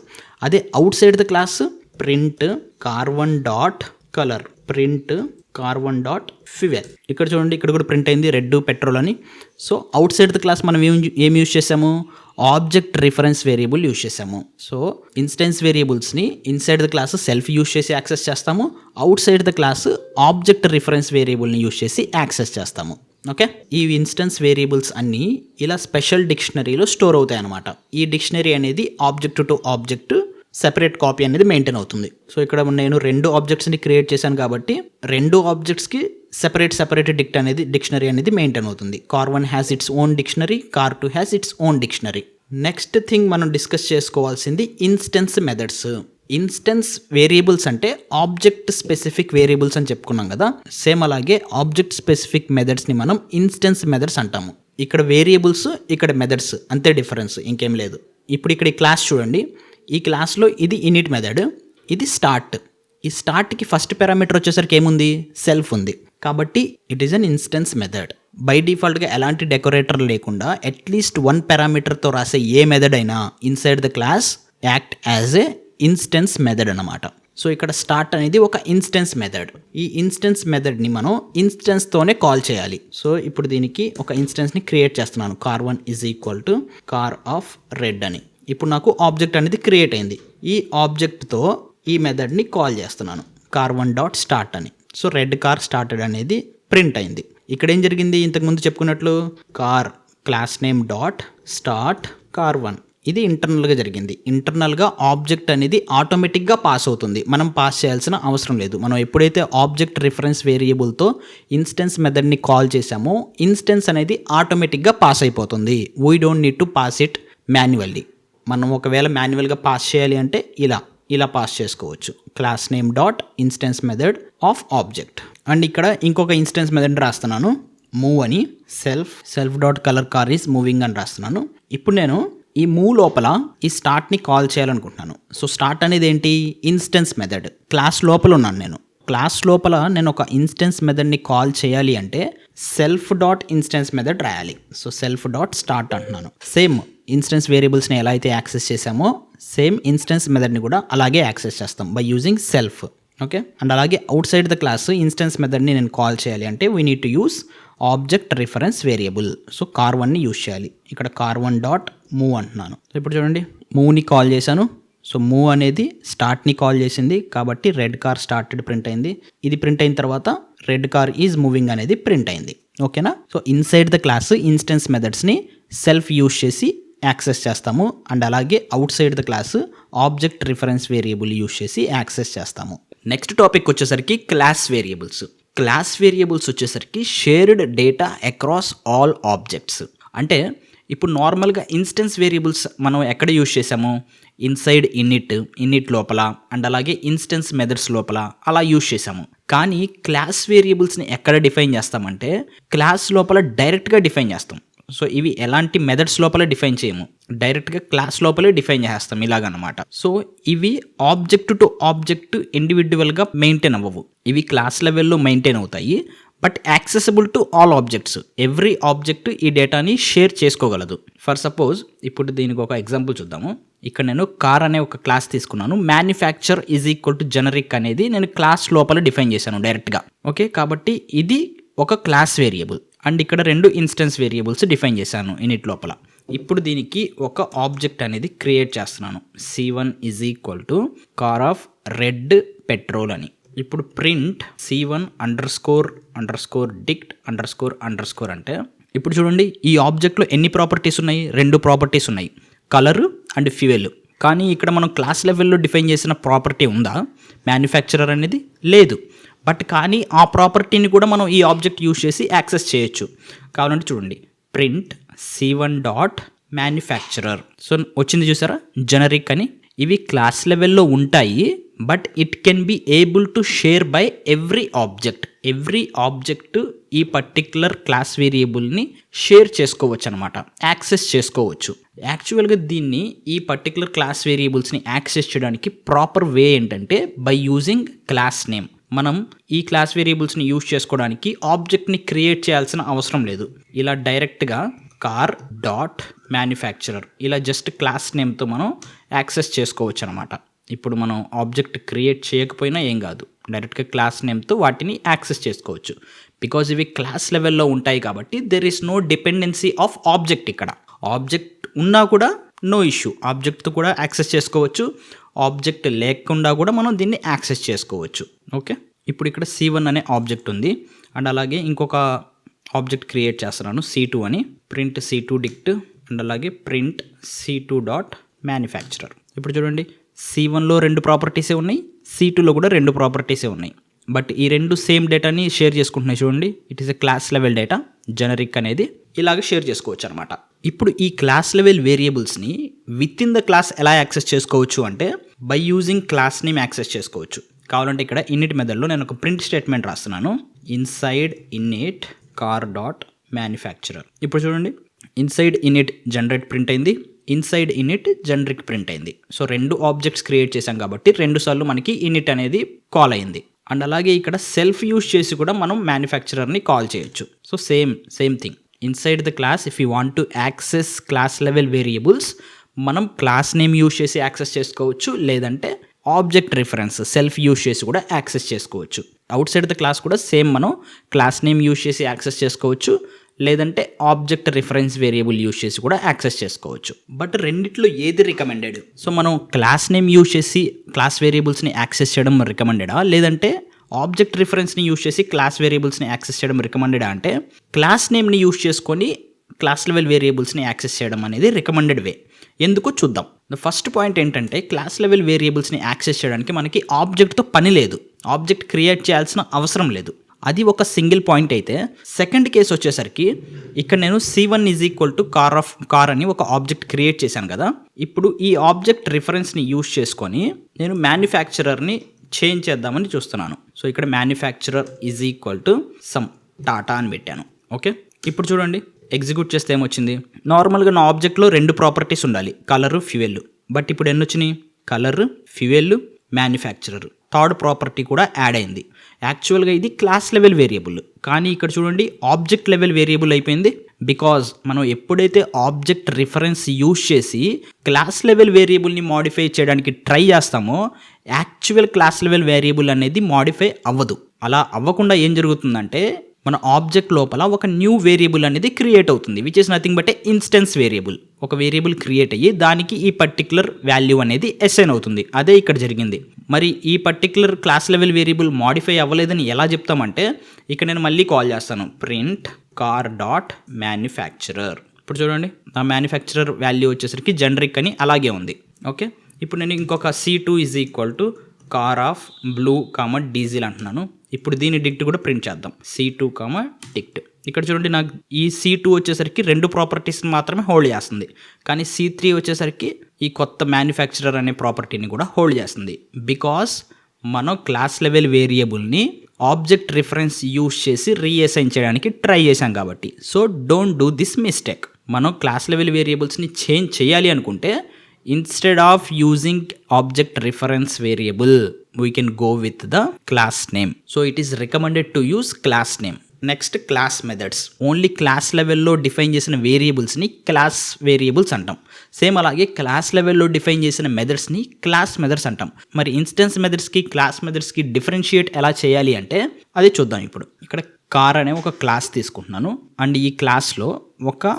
అదే outside the class print car1 dot colour, print car1 dot fuel. ఇక్కడ చూడండి, ఇక్కడ కూడా ప్రింట్ అయింది రెడ్ పెట్రోల్ అని. So outside the class మనం ఏం యూజ్ చేసాము, ఆబ్జెక్ట్ రిఫరెన్స్ వేరియబుల్ యూజ్ చేసాము. సో ఇన్స్టెన్స్ వేరియబుల్స్ని inside the class self use చేసి యాక్సెస్ చేస్తాము, out side the class object reference వేరియబుల్ని యూజ్ చేసి యాక్సెస్ చేస్తాము. ఓకే, ఈ ఇన్స్టెన్స్ వేరియబుల్స్ అన్నీ ఇలా స్పెషల్ డిక్షనరీలో స్టోర్ అవుతాయి అన్నమాట. ఈ డిక్షనరీ అనేది object to object separate copy అనేది మెయింటైన్ అవుతుంది. సో ఇక్కడ నేను 2 ఆబ్జెక్ట్స్ని క్రియేట్ చేశాను కాబట్టి 2 ఆబ్జెక్ట్స్కి సెపరేట్ డిక్షనరీ అనేది మెయింటైన్ అవుతుంది. car1 has its own dictionary, car2 has its own dictionary. Next thing మనం డిస్కస్ చేసుకోవాల్సింది ఇన్స్టెన్స్ మెథడ్స్. ఇన్స్టెన్స్ వేరియబుల్స్ అంటే ఆబ్జెక్ట్ స్పెసిఫిక్ వేరియబుల్స్ అని చెప్పుకున్నాం కదా, సేమ్ అలాగే ఆబ్జెక్ట్ స్పెసిఫిక్ మెథడ్స్ని మనం ఇన్స్టెన్స్ మెథడ్స్ అంటాము. ఇక్కడ వేరియబుల్స్, ఇక్కడ మెథడ్స్, అంతే డిఫరెన్స్, ఇంకేం లేదు. ఇప్పుడు ఇక్కడ ఈ క్లాస్ చూడండి, ఈ క్లాస్లో ఇది ఇనిట్ మెథడ్, ఇది స్టార్ట్. ఈ స్టార్ట్కి ఫస్ట్ పారామీటర్ వచ్చేసరికి ఏముంది, సెల్ఫ్ ఉంది, కాబట్టి it is an instance method. By డిఫాల్ట్గా ఎలాంటి డెకరేటర్ లేకుండా అట్లీస్ట్ 1 పారామీటర్తో రాసే ఏ మెథడ్ అయినా inside the class act as a instance method అన్నమాట. సో ఇక్కడ స్టార్ట్ అనేది ఒక ఇన్స్టెన్స్ మెథడ్. ఈ ఇన్స్టెన్స్ మెథడ్ని మనం ఇన్స్టెన్స్తోనే కాల్ చేయాలి. సో ఇప్పుడు దీనికి ఒక ఇన్స్టెన్స్ని క్రియేట్ చేస్తున్నాను, car1 is equal to car of red అని. ఇప్పుడు నాకు ఆబ్జెక్ట్ అనేది క్రియేట్ అయింది. ఈ ఆబ్జెక్ట్తో ఈ మెథడ్ని కాల్ చేస్తున్నాను, car1 డాట్ స్టార్ట్ అని. సో రెడ్ కార్ స్టార్టెడ్ అనేది ప్రింట్ అయింది. ఇక్కడ ఏం జరిగింది, ఇంతకుముందు చెప్పుకున్నట్లు car class name dot start car1, ఇది ఇంటర్నల్గా జరిగింది. ఇంటర్నల్గా ఆబ్జెక్ట్ అనేది ఆటోమేటిక్గా పాస్ అవుతుంది, మనం పాస్ చేయాల్సిన అవసరం లేదు. మనం ఎప్పుడైతే ఆబ్జెక్ట్ రిఫరెన్స్ వేరియబుల్తో ఇన్స్టెన్స్ మెథడ్ని కాల్ చేసామో ఇన్స్టెన్స్ అనేది ఆటోమేటిక్గా పాస్ అయిపోతుంది. We don't need to pass it manually. మనం ఒకవేళ మాన్యువల్గా పాస్ చేయాలి అంటే ఇలా పాస్ చేసుకోవచ్చు, class name dot instance method of object. And ఇక్కడ ఇంకొక ఇన్స్టెన్స్ మెథడ్ రాస్తున్నాను, మూవ్ అని. Self dot colour car is moving అని రాస్తున్నాను. ఇప్పుడు నేను ఈ మూవ్ లోపల ఈ స్టార్ట్ని కాల్ చేయాలనుకుంటున్నాను. సో స్టార్ట్ అనేది ఏంటి, ఇన్స్టెన్స్ మెథడ్. క్లాస్ లోపల ఉన్నాను నేను, క్లాస్ లోపల నేను ఒక ఇన్స్టెన్స్ మెథడ్ని కాల్ చేయాలి అంటే సెల్ఫ్ డాట్ ఇన్స్టెన్స్ మెథడ్ రాయాలి. సో సెల్ఫ్ డాట్ స్టార్ట్ అంటున్నాను. సేమ్ ఇన్స్టెన్స్ వేరియబుల్స్ని ఎలా అయితే యాక్సెస్ చేసామో సేమ్ ఇన్స్టెన్స్ మెథడ్ని కూడా అలాగే యాక్సెస్ చేస్తాం by using self. Okay, and అలాగే outside the class instance మెథడ్ని నేను కాల్ చేయాలి అంటే we need to use object reference variable. So car1ని యూజ్ చేయాలి. ఇక్కడ car1 డాట్ మూవ్ అంటున్నాను. ఇప్పుడు చూడండి, మూవ్ని కాల్ చేశాను. సో మూవ్ అనేది స్టార్ట్ని కాల్ చేసింది కాబట్టి రెడ్ కార్ స్టార్టెడ్ ప్రింట్ అయింది. ఇది ప్రింట్ అయిన తర్వాత రెడ్ కార్ ఈజ్ మూవింగ్ అనేది ప్రింట్ అయింది. ఓకేనా? So inside the class instance మెథడ్స్ని సెల్ఫ్ యూజ్ చేసి యాక్సెస్ చేస్తాము. అండ్ అలాగే outside the class object reference variable use చేసి యాక్సెస్ చేస్తాము. నెక్స్ట్ టాపిక్ వచ్చేసరికి క్లాస్ వేరియబుల్స్. క్లాస్ వేరియబుల్స్ వచ్చేసరికి shared data across all objects. అంటే ఇప్పుడు నార్మల్గా ఇన్స్టెన్స్ వేరియబుల్స్ మనం ఎక్కడ యూజ్ చేసాము? ఇన్సైడ్ ఇన్నిట్ లోపల అండ్ అలాగే ఇన్స్టెన్స్ మెథడ్స్ లోపల అలా యూజ్ చేసాము. కానీ క్లాస్ వేరియబుల్స్ని ఎక్కడ డిఫైన్ చేస్తామంటే క్లాస్ లోపల డైరెక్ట్గా డిఫైన్ చేస్తాం. సో ఇవి ఎలాంటి మెథడ్స్ లోపల డిఫైన్ చేయము, డైరెక్ట్గా క్లాస్ లోపలే డిఫైన్ చేస్తాం ఇలాగనమాట. సో ఇవి ఆబ్జెక్ట్ టు ఆబ్జెక్ట్ ఇండివిజువల్గా మెయింటైన్ అవ్వవు, ఇవి క్లాస్ లెవెల్లో మెయింటైన్ అవుతాయి. But accessible to all objects, every object ఈ డేటాని షేర్ చేసుకోగలదు. ఫర్ సపోజ్ ఇప్పుడు దీనికి ఒక ఎగ్జాంపుల్ చూద్దాము. ఇక్కడ నేను కార్ అనే ఒక క్లాస్ తీసుకున్నాను. Manufacture is equal to generic అనేది నేను క్లాస్ లోపల డిఫైన్ చేశాను డైరెక్ట్గా. ఓకే, కాబట్టి ఇది ఒక క్లాస్ వేరియబుల్. అండ్ ఇక్కడ 2 ఇన్స్టెన్స్ వేరియబుల్స్ డిఫైన్ చేశాను ఇన్నిట్ లోపల. ఇప్పుడు దీనికి ఒక ఆబ్జెక్ట్ అనేది క్రియేట్ చేస్తున్నాను. C1 is equal to car of red petrol అని. ఇప్పుడు ప్రింట్ C1 __ dict __ అంటే ఇప్పుడు చూడండి ఈ ఆబ్జెక్ట్లో ఎన్ని ప్రాపర్టీస్ ఉన్నాయి? 2 ప్రాపర్టీస్ ఉన్నాయి, కలర్ అండ్ ఫ్యూయల్. కానీ ఇక్కడ మనం క్లాస్ లెవెల్లో డిఫైన్ చేసిన ప్రాపర్టీ ఉందా మ్యానుఫ్యాక్చరర్ అనేది? లేదు. బట్ కానీ ఆ ప్రాపర్టీని కూడా మనం ఈ ఆబ్జెక్ట్ యూజ్ చేసి యాక్సెస్ చేయొచ్చు. కావాలంటే చూడండి ప్రింట్ C1.manufacturer. సో వచ్చింది చూసారా జనరిక్ అని. ఇవి క్లాస్ లెవెల్లో ఉంటాయి, but it can be able to share by every object ఈ పర్టిక్యులర్ క్లాస్ వేరియబుల్ని షేర్ చేసుకోవచ్చు అనమాట, యాక్సెస్ చేసుకోవచ్చు. యాక్చువల్గా దీన్ని ఈ పర్టిక్యులర్ క్లాస్ వేరియబుల్స్ని యాక్సెస్ చేయడానికి ప్రాపర్ వే ఏంటంటే బై యూజింగ్ క్లాస్ నేమ్. మనం ఈ క్లాస్ వేరియబుల్స్ని యూజ్ చేసుకోవడానికి ఆబ్జెక్ట్ని క్రియేట్ చేయాల్సిన అవసరం లేదు. ఇలా డైరెక్ట్గా car.manufacturer ఇలా జస్ట్ క్లాస్ నేమ్తో మనం యాక్సెస్ చేసుకోవచ్చు అనమాట. ఇప్పుడు మనం ఆబ్జెక్ట్ క్రియేట్ చేయకపోయినా ఏం కాదు, డైరెక్ట్గా క్లాస్ నేమ్తో వాటిని యాక్సెస్ చేసుకోవచ్చు. బికాజ్ ఇవి క్లాస్ లెవెల్లో ఉంటాయి కాబట్టి there is no dependency of object. ఇక్కడ ఆబ్జెక్ట్ ఉన్నా కూడా నో ఇష్యూ, ఆబ్జెక్ట్తో కూడా యాక్సెస్ చేసుకోవచ్చు. ఆబ్జెక్ట్ లేకుండా కూడా మనం దీన్ని యాక్సెస్ చేసుకోవచ్చు. ఓకే, ఇప్పుడు ఇక్కడ C1 అనే ఆబ్జెక్ట్ ఉంది. అండ్ అలాగే ఇంకొక ఆబ్జెక్ట్ క్రియేట్ చేస్తున్నాను C2 అని. ప్రింట్ C2 dict అండ్ అలాగే ప్రింట్ C2.manufacturer. ఇప్పుడు చూడండి C1లో 2 ప్రాపర్టీసే ఉన్నాయి, C2లో కూడా 2 ప్రాపర్టీసే ఉన్నాయి. బట్ ఈ 2 సేమ్ డేటాని షేర్ చేసుకుంటున్నాయి. చూడండి it is a class level data generic అనేది. ఇలాగ షేర్ చేసుకోవచ్చు అనమాట. ఇప్పుడు ఈ క్లాస్ లెవెల్ వేరియబుల్స్ని విత్ ఇన్ ద క్లాస్ ఎలా యాక్సెస్ చేసుకోవచ్చు అంటే by using class name access చేసుకోవచ్చు. కావాలంటే ఇక్కడ ఇన్నిట్ మెథడ్లో నేను ఒక ప్రింట్ స్టేట్మెంట్ రాస్తున్నాను. Inside init car.manufacturer. ఇప్పుడు చూడండి ఇన్సైడ్ ఇన్నిట్ జనరేట్ ప్రింట్ అయింది, ఇన్సైడ్ ఇన్నిట్ జనరిక్ ప్రింట్ అయింది. సో 2 ఆబ్జెక్ట్స్ క్రియేట్ చేశాం కాబట్టి 2 సార్లు మనకి ఇన్నిట్ అనేది కాల్ అయింది. అండ్ అలాగే ఇక్కడ సెల్ఫ్ యూజ్ చేసి కూడా మనం మ్యానుఫ్యాక్చరర్ని కాల్ చేయొచ్చు. So same thing inside the class if you want to access class level variables మనం క్లాస్ నేమ్ యూజ్ చేసి యాక్సెస్ చేసుకోవచ్చు, లేదంటే ఆబ్జెక్ట్ రిఫరెన్స్ సెల్ఫ్ యూజ్ చేసి కూడా యాక్సెస్ చేసుకోవచ్చు. అవుట్ సైడ్ ద క్లాస్ కూడా సేమ్ మనం క్లాస్ నేమ్ యూజ్ చేసి యాక్సెస్ చేసుకోవచ్చు, లేదంటే ఆబ్జెక్ట్ రిఫరెన్స్ వేరియబుల్ యూజ్ చేసి కూడా యాక్సెస్ చేసుకోవచ్చు. బట్ రెండిట్లో ఏది రికమెండెడ్? సో మనం క్లాస్ నేమ్ యూజ్ చేసి క్లాస్ వేరియబుల్స్ని యాక్సెస్ చేయడం రికమెండెడా, లేదంటే ఆబ్జెక్ట్ రిఫరెన్స్ని యూజ్ చేసి క్లాస్ వేరియబుల్స్ని యాక్సెస్ చేయడం రికమెండెడా? అంటే క్లాస్ నేమ్ని యూజ్ చేసుకొని క్లాస్ లెవెల్ వేరియబుల్స్ని యాక్సెస్ చేయడం అనేది రికమెండెడ్ వే. ఎందుకో చూద్దాం. ద ఫస్ట్ పాయింట్ ఏంటంటే క్లాస్ లెవెల్ వేరియబుల్స్ని యాక్సెస్ చేయడానికి మనకి ఆబ్జెక్ట్తో పని లేదు, ఆబ్జెక్ట్ క్రియేట్ చేయాల్సిన అవసరం లేదు. అది ఒక సింగిల్ పాయింట్ అయితే, సెకండ్ కేసు వచ్చేసరికి ఇక్కడ నేను C1 is equal to car అని ఒక ఆబ్జెక్ట్ క్రియేట్ చేశాను కదా. ఇప్పుడు ఈ ఆబ్జెక్ట్ రిఫరెన్స్ని యూజ్ చేసుకొని నేను మ్యానుఫ్యాక్చరర్ని చేంజ్ చేద్దామని చూస్తున్నాను. సో ఇక్కడ manufacturer is equal to some Tata అని పెట్టాను. ఓకే, ఇప్పుడు చూడండి ఎగ్జిక్యూట్ చేస్తే ఏమొచ్చింది? నార్మల్గా నా ఆబ్జెక్ట్లో 2 ప్రాపర్టీస్ ఉండాలి, కలరు ఫ్యూయల్. బట్ ఇప్పుడు ఎన్ని వచ్చినాయి? Colour, fuel, manufacturer. Third property కూడా యాడ్ అయింది. యాక్చువల్గా ఇది క్లాస్ లెవెల్ వేరియబుల్, కానీ ఇక్కడ చూడండి ఆబ్జెక్ట్ లెవెల్ వేరియబుల్ అయిపోయింది. బికాజ్ మనం ఎప్పుడైతే ఆబ్జెక్ట్ రిఫరెన్స్ యూజ్ చేసి క్లాస్ లెవెల్ వేరియబుల్ని మాడిఫై చేయడానికి ట్రై చేస్తామో యాక్చువల్ క్లాస్ లెవెల్ వేరియబుల్ అనేది మాడిఫై అవ్వదు. అలా అవ్వకుండా ఏం జరుగుతుందంటే మన ఆబ్జెక్ట్ లోపల ఒక న్యూ వేరియబుల్ అనేది క్రియేట్ అవుతుంది, which is nothing but A instance variable. ఒక వేరియబుల్ క్రియేట్ అయ్యి దానికి ఈ పర్టికులర్ వాల్యూ అనేది అసైన్ అవుతుంది. అదే ఇక్కడ జరిగింది. మరి ఈ particular class level variable modify అవ్వలేదని ఎలా చెప్తామంటే, ఇక్కడ నేను మళ్ళీ కాల్ చేస్తాను, ప్రింట్ కార్ డాట్ మ్యానుఫ్యాక్చరర్. ఇప్పుడు చూడండి, నా మ్యానుఫ్యాక్చరర్ వాల్యూ వచ్చేసరికి జనరిక్ అని అలాగే ఉంది. ఓకే, ఇప్పుడు నేను ఇంకొక C2 is equal to car of blue diesel అంటున్నాను. ఇప్పుడు దీని డిక్ట్ కూడా ప్రింట్ చేద్దాం, C2 డిక్ట్. ఇక్కడ చూడండి, నాకు ఈ C2 వచ్చేసరికి 2 ప్రాపర్టీస్ని మాత్రమే హోల్డ్ చేస్తుంది, కానీ C3 వచ్చేసరికి ఈ కొత్త మ్యానుఫ్యాక్చరర్ అనే ప్రాపర్టీని కూడా హోల్డ్ చేస్తుంది. బికాస్ మనం క్లాస్ లెవెల్ వేరియబుల్ని ఆబ్జెక్ట్ రిఫరెన్స్ యూజ్ చేసి రీఅసైన్ చేయడానికి ట్రై చేశాం కాబట్టి. So don't do this mistake. మనం క్లాస్ లెవెల్ వేరియబుల్స్ని చేంజ్ చేయాలి అనుకుంటే, instead of using object reference variable, we can go with the class name. So it is recommended to use class name. Next class methods. Only class లెవెల్లో define చేసిన వేరియబుల్స్ని class variables అంటాం. Same అలాగే class లెవెల్లో define చేసిన మెథడ్స్ని class methods అంటాం. మరి instance మెథడ్స్కి class మెథడ్స్కి differentiate ఎలా చేయాలి అంటే అది చూద్దాం. ఇప్పుడు ఇక్కడ కార్ అనే ఒక క్లాస్ తీసుకుంటున్నాను, అండ్ ఈ క్లాస్లో ఒక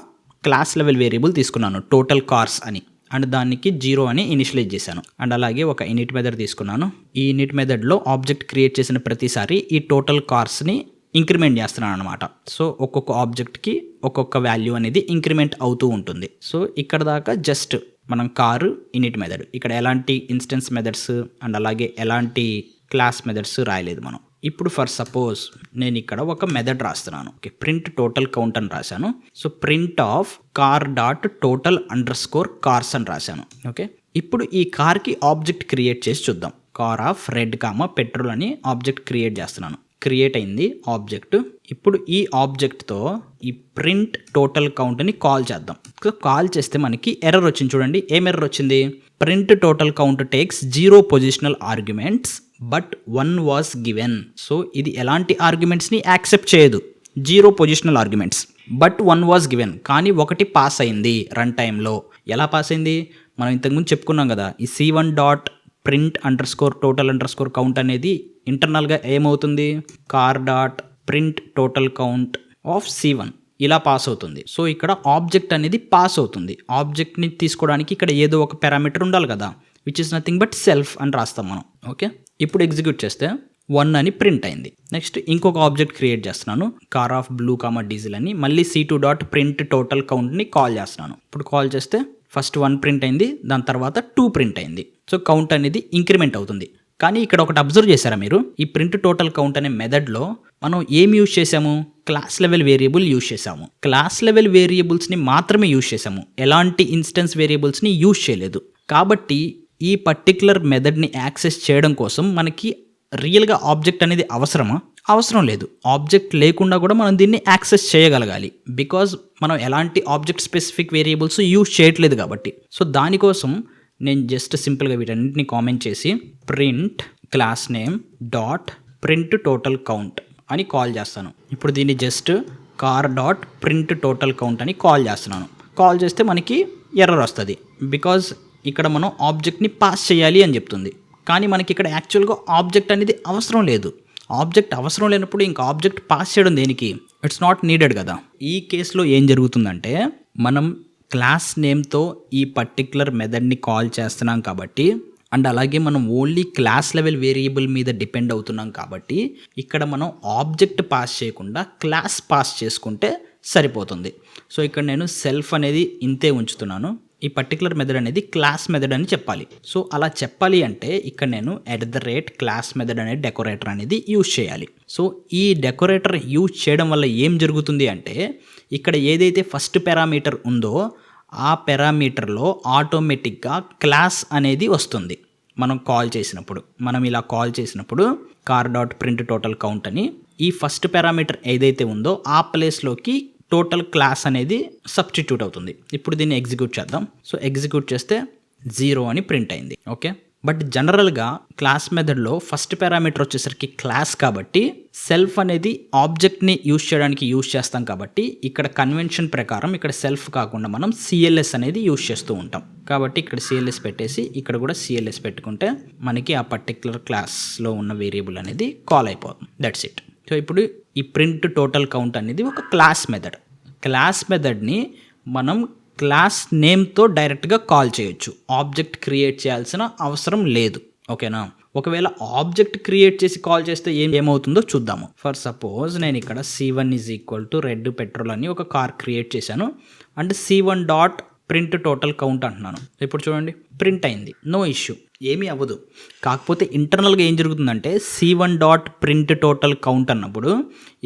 క్లాస్ లెవెల్ వేరియబుల్ తీసుకున్నాను, టోటల్ కార్స్ అని, అండ్ దానికి 0 అని ఇనిషియలైజ్ చేశాను. అండ్ అలాగే ఒక ఇనిట్ మెథడ్ తీసుకున్నాను. ఈ ఇనిట్ మెథడ్లో ఆబ్జెక్ట్ క్రియేట్ చేసిన ప్రతిసారి ఈ టోటల్ కార్స్ని ఇంక్రిమెంట్ చేస్తున్నాను అనమాట. సో ఒక్కొక్క ఆబ్జెక్ట్కి ఒక్కొక్క వాల్యూ అనేది ఇంక్రిమెంట్ అవుతూ ఉంటుంది. సో ఇక్కడ దాకా జస్ట్ మనం కారు ఇనిట్ మెథడ్, ఇక్కడ ఎలాంటి ఇన్స్టెన్స్ మెథడ్స్ అండ్ అలాగే ఎలాంటి క్లాస్ మెథడ్స్ రాయలేదు మనం. ఇప్పుడు ఫర్ సపోజ్ నేను ఇక్కడ ఒక మెథడ్ రాస్తున్నాను, ఓకే, ప్రింట్ టోటల్ కౌంట్ అని రాశాను. So print of car dot total underscore cars అని రాశాను. ఓకే, ఇప్పుడు ఈ కార్కి ఆబ్జెక్ట్ క్రియేట్ చేసి చూద్దాం. కార్ ఆఫ్ రెడ్ పెట్రోల్ అని ఆబ్జెక్ట్ క్రియేట్ చేస్తున్నాను. క్రియేట్ అయింది ఆబ్జెక్ట్. ఇప్పుడు ఈ ఆబ్జెక్ట్తో ఈ ప్రింట్ టోటల్ కౌంట్ని కాల్ చేద్దాం. కాల్ చేస్తే మనకి ఎర్రర్ వచ్చింది. చూడండి, ఏం ఎర్రర్ వచ్చింది? Print total count takes 0 positional arguments but 1 was given. So ఇది ఎలాంటి ఆర్గ్యుమెంట్స్ని యాక్సెప్ట్ చేయదు, 0 positional arguments, but 1 was given, కానీ 1 పాస్ అయింది రన్ టైంలో. ఎలా పాస్ అయింది? మనం ఇంతకుముందు చెప్పుకున్నాం కదా, ఈ C1 dot print underscore total underscore count అనేది ఇంటర్నల్గా ఏమవుతుంది, car dot print total count of C1 ఇలా పాస్ అవుతుంది. సో ఇక్కడ ఆబ్జెక్ట్ అనేది పాస్ అవుతుంది. ఆబ్జెక్ట్ని తీసుకోవడానికి ఇక్కడ ఏదో ఒక పారామీటర్ ఉండాలి కదా, which is nothing but self అని రాస్తాం మనం. ఓకే, ఇప్పుడు ఎగ్జిక్యూట్ చేస్తే 1 అని ప్రింట్ అయింది. నెక్స్ట్ ఇంకొక ఆబ్జెక్ట్ క్రియేట్ చేస్తున్నాను, కార్ ఆఫ్ బ్లూ డీజిల్ అని. మళ్ళీ C2 డాట్ ప్రింట్ టోటల్ కౌంట్ని కాల్ చేస్తున్నాను. ఇప్పుడు కాల్ చేస్తే ఫస్ట్ 1 ప్రింట్ అయింది, దాని తర్వాత 2 ప్రింట్ అయింది. సో కౌంట్ అనేది ఇంక్రిమెంట్ అవుతుంది. కానీ ఇక్కడ ఒకటి అబ్జర్వ్ చేశారా మీరు? ఈ ప్రింట్ టోటల్ కౌంట్ అనే మెథడ్లో మనం ఏం యూజ్ చేసాము? క్లాస్ లెవెల్ వేరియబుల్ యూజ్ చేసాము. క్లాస్ లెవెల్ వేరియబుల్స్ని మాత్రమే యూజ్ చేసాము, ఎలాంటి ఇన్స్టెన్స్ వేరియబుల్స్ని యూజ్ చేయలేదు. కాబట్టి ఈ పర్టికులర్ మెథడ్ని యాక్సెస్ చేయడం కోసం మనకి రియల్గా ఆబ్జెక్ట్ అనేది అవసరమా? అవసరం లేదు. ఆబ్జెక్ట్ లేకుండా కూడా మనం దీన్ని యాక్సెస్ చేయగలగాలి, బికాజ్ మనం ఎలాంటి ఆబ్జెక్ట్ స్పెసిఫిక్ వేరియబుల్స్ యూజ్ చేయట్లేదు కాబట్టి. సో దానికోసం నేను జస్ట్ సింపుల్గా వీటన్నింటిని కామెంట్ చేసి print class name dot print total count అని కాల్ చేస్తాను. ఇప్పుడు దీన్ని just car dot print total count అని కాల్ చేస్తున్నాను. కాల్ చేస్తే మనకి ఎర్రర్ వస్తుంది, బికాజ్ ఇక్కడ మనం ఆబ్జెక్ట్ని పాస్ చేయాలి అని చెప్తుంది. కానీ మనకి ఇక్కడ యాక్చువల్గా ఆబ్జెక్ట్ అనేది అవసరం లేదు. ఆబ్జెక్ట్ అవసరం లేనప్పుడు ఇంకా ఆబ్జెక్ట్ పాస్ చేయడం దేనికి? ఇట్స్ నాట్ నీడెడ్ కదా. ఈ కేసులో ఏం జరుగుతుందంటే, మనం క్లాస్ నేమ్తో ఈ పర్టిక్యులర్ మెథడ్ని కాల్ చేస్తున్నాం కాబట్టి, అండ్ అలాగే మనం ఓన్లీ క్లాస్ లెవెల్ వేరియబుల్ మీద డిపెండ్ అవుతున్నాం కాబట్టి, ఇక్కడ మనం ఆబ్జెక్ట్ పాస్ చేయకుండా క్లాస్ పాస్ చేసుకుంటే సరిపోతుంది. సో ఇక్కడ నేను సెల్ఫ్ అనేది ఇంతే ఉంచుతున్నాను. ఈ పర్టికులర్ మెథడ్ అనేది క్లాస్ మెథడ్ అని చెప్పాలి. సో అలా చెప్పాలి అంటే ఇక్కడ నేను @క్లాస్ మెథడ్ అనే డెకరేటర్ అనేది యూజ్ చేయాలి. సో ఈ డెకరేటర్ యూజ్ చేయడం వల్ల ఏం జరుగుతుంది అంటే, ఇక్కడ ఏదైతే ఫస్ట్ పారామీటర్ ఉందో ఆ పారామీటర్లో ఆటోమేటిక్గా క్లాస్ అనేది వస్తుంది. మనం కాల్ చేసినప్పుడు, మనం ఇలా కాల్ చేసినప్పుడు car dot print total count అని ఈ ఫస్ట్ పారామీటర్ ఏదైతే ఉందో ఆ ప్లేస్లోకి టోటల్ క్లాస్ అనేది సబ్స్టిట్యూట్ అవుతుంది. ఇప్పుడు దీన్ని ఎగ్జిక్యూట్ చేద్దాం. సో ఎగ్జిక్యూట్ చేస్తే 0 అని ప్రింట్ అయింది. ఓకే, బట్ జనరల్గా క్లాస్ మెథడ్లో ఫస్ట్ పారామీటర్ వచ్చేసరికి క్లాస్ కాబట్టి, సెల్ఫ్ అనేది ఆబ్జెక్ట్ని యూజ్ చేయడానికి యూజ్ చేస్తాం కాబట్టి, ఇక్కడ కన్వెన్షన్ ప్రకారం ఇక్కడ సెల్ఫ్ కాకుండా మనం CLS అనేది యూజ్ చేస్తూ ఉంటాం. కాబట్టి ఇక్కడ CLS పెట్టేసి ఇక్కడ కూడా CLS పెట్టుకుంటే మనకి ఆ పర్టికులర్ క్లాస్లో ఉన్న వేరియబుల్ అనేది కాల్ అయిపోతుంది. That's it. సో ఇప్పుడు ఈ ప్రింట్ టోటల్ కౌంట్ అనేది ఒక క్లాస్ మెథడ్. క్లాస్ మెథడ్ని మనం క్లాస్ నేమ్తో డైరెక్ట్గా కాల్ చేయొచ్చు. ఆబ్జెక్ట్ క్రియేట్ చేయాల్సిన అవసరం లేదు. ఓకేనా? ఒకవేళ ఆబ్జెక్ట్ క్రియేట్ చేసి కాల్ చేస్తే ఏమవుతుందో చూద్దాము. ఫర్ సపోజ్ నేను ఇక్కడ C1 = రెడ్ పెట్రోల్ అని ఒక కార్ క్రియేట్ చేశాను and C1 dot print total count అంటున్నాను. ఇప్పుడు చూడండి, ప్రింట్ అయింది, నో ఇష్యూ, ఏమీ అవ్వదు. కాకపోతే ఇంటర్నల్గా ఏం జరుగుతుందంటే C1 dot print total count అన్నప్పుడు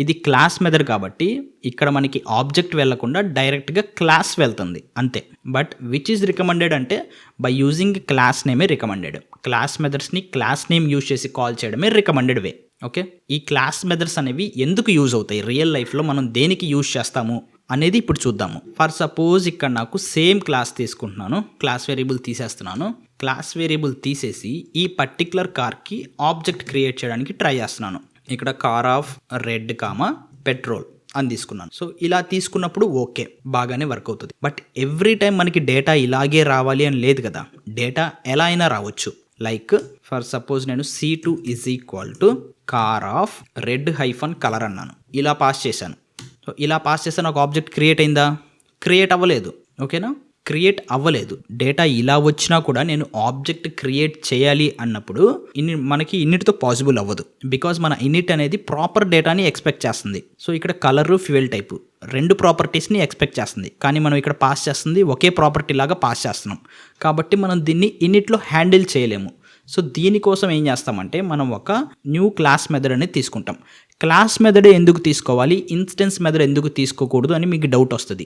ఇది క్లాస్ మెథడ్ కాబట్టి ఇక్కడ మనకి ఆబ్జెక్ట్ వెళ్లకుండా డైరెక్ట్గా క్లాస్ వెళ్తుంది అంతే. బట్ విచ్ ఈజ్ రికమెండెడ్ అంటే బై యూజింగ్ క్లాస్ నేమే రికమెండెడ్. క్లాస్ మెథడ్స్ని క్లాస్ నేమ్ యూజ్ చేసి కాల్ చేయడమే రికమెండెడ్ వే. ఓకే, ఈ క్లాస్ మెథడ్స్ అనేవి ఎందుకు యూజ్ అవుతాయి, రియల్ లైఫ్లో మనం దేనికి యూజ్ చేస్తాము అనేది ఇప్పుడు చూద్దాము. ఫర్ సపోజ్ ఇక్కడ నాకు సేమ్ క్లాస్ తీసుకుంటున్నాను, క్లాస్ వేరియబుల్ తీసేస్తున్నాను. క్లాస్ వేరియబుల్ తీసేసి ఈ పర్టికులర్ కార్కి ఆబ్జెక్ట్ క్రియేట్ చేయడానికి ట్రై చేస్తున్నాను. ఇక్కడ కార్ ఆఫ్ రెడ్ పెట్రోల్ అని తీసుకున్నాను. సో ఇలా తీసుకున్నప్పుడు ఓకే, బాగానే వర్క్ అవుతుంది. బట్ ఎవ్రీ టైం మనకి డేటా ఇలాగే రావాలి అని లేదు కదా, డేటా ఎలా అయినా రావచ్చు. లైక్ ఫర్ సపోజ్ నేను C2 = car of red -colour అన్నాను, ఇలా పాస్ చేశాను. సో ఇలా పాస్ చేస్తే నాకు ఆబ్జెక్ట్ క్రియేట్ అయిందా? క్రియేట్ అవ్వలేదు. ఓకేనా, క్రియేట్ అవ్వలేదు. డేటా ఇలా వచ్చినా కూడా నేను ఆబ్జెక్ట్ క్రియేట్ చేయాలి అన్నప్పుడు మనకి ఇన్నిటితో పాసిబుల్ అవ్వదు. బికాజ్ మన ఇన్నిట్ అనేది ప్రాపర్ డేటాని ఎక్స్పెక్ట్ చేస్తుంది. సో ఇక్కడ కలరు ఫ్యూయల్ టైపు రెండు ప్రాపర్టీస్ని ఎక్స్పెక్ట్ చేస్తుంది, కానీ మనం ఇక్కడ పాస్ చేస్తుంది ఒకే ప్రాపర్టీ లాగా పాస్ చేస్తున్నాం కాబట్టి మనం దీన్ని ఇన్నిట్లో హ్యాండిల్ చేయలేము. సో దీనికోసం ఏం చేస్తామంటే మనం ఒక న్యూ క్లాస్ మెథడ్ అనేది తీసుకుంటాం. క్లాస్ మెథడ్ ఎందుకు తీసుకోవాలి, ఇన్స్టెన్స్ మెథడ్ ఎందుకు తీసుకోకూడదు అని మీకు డౌట్ వస్తుంది.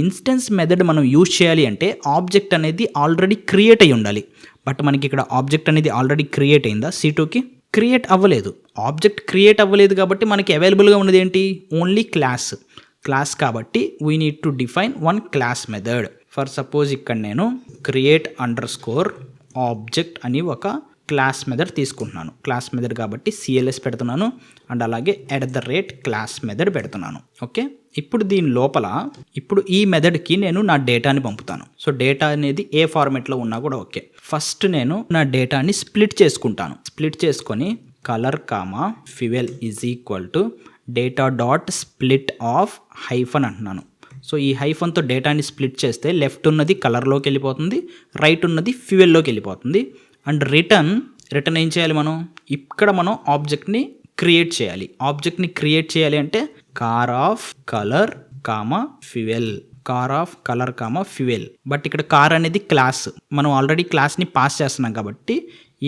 ఇన్స్టెన్స్ మెథడ్ మనం యూజ్ చేయాలి అంటే ఆబ్జెక్ట్ అనేది ఆల్రెడీ క్రియేట్ అయ్యి ఉండాలి. బట్ మనకి ఇక్కడ ఆబ్జెక్ట్ అనేది ఆల్రెడీ క్రియేట్ అయిందా? C2కి క్రియేట్ అవ్వలేదు. ఆబ్జెక్ట్ క్రియేట్ అవ్వలేదు కాబట్టి మనకి అవైలబుల్గా ఉన్నది ఏంటి? ఓన్లీ క్లాస్ కాబట్టి we need to define one class method. For suppose ఇక్కడ నేను create_object అని ఒక క్లాస్ మెథడ్ తీసుకుంటున్నాను. క్లాస్ మెథడ్ కాబట్టి CLS పెడుతున్నాను అండ్ అలాగే @class మెథడ్ పెడుతున్నాను. ఓకే, ఇప్పుడు దీని లోపల ఇప్పుడు ఈ మెథడ్కి నేను నా డేటాని పంపుతాను. సో డేటా అనేది ఏ ఫార్మేట్లో ఉన్నా కూడా ఓకే. ఫస్ట్ నేను నా డేటాని స్ప్లిట్ చేసుకుంటాను. స్ప్లిట్ చేసుకొని colour fuel data.split of hyphen అంటున్నాను. సో ఈ హైఫన్తో డేటాని స్ప్లిట్ చేస్తే లెఫ్ట్ ఉన్నది కలర్లోకి వెళ్ళిపోతుంది, రైట్ ఉన్నది ఫ్యూయల్లోకి వెళ్ళిపోతుంది. అండ్ రిటర్న్ ఏం చేయాలి మనం? ఇక్కడ మనం ఆబ్జెక్ట్ని క్రియేట్ చేయాలి. ఆబ్జెక్ట్ని క్రియేట్ చేయాలి అంటే car of colour fuel. But ఇక్కడ కార్ అనేది క్లాస్, మనం ఆల్రెడీ క్లాస్ని పాస్ చేస్తున్నాం కాబట్టి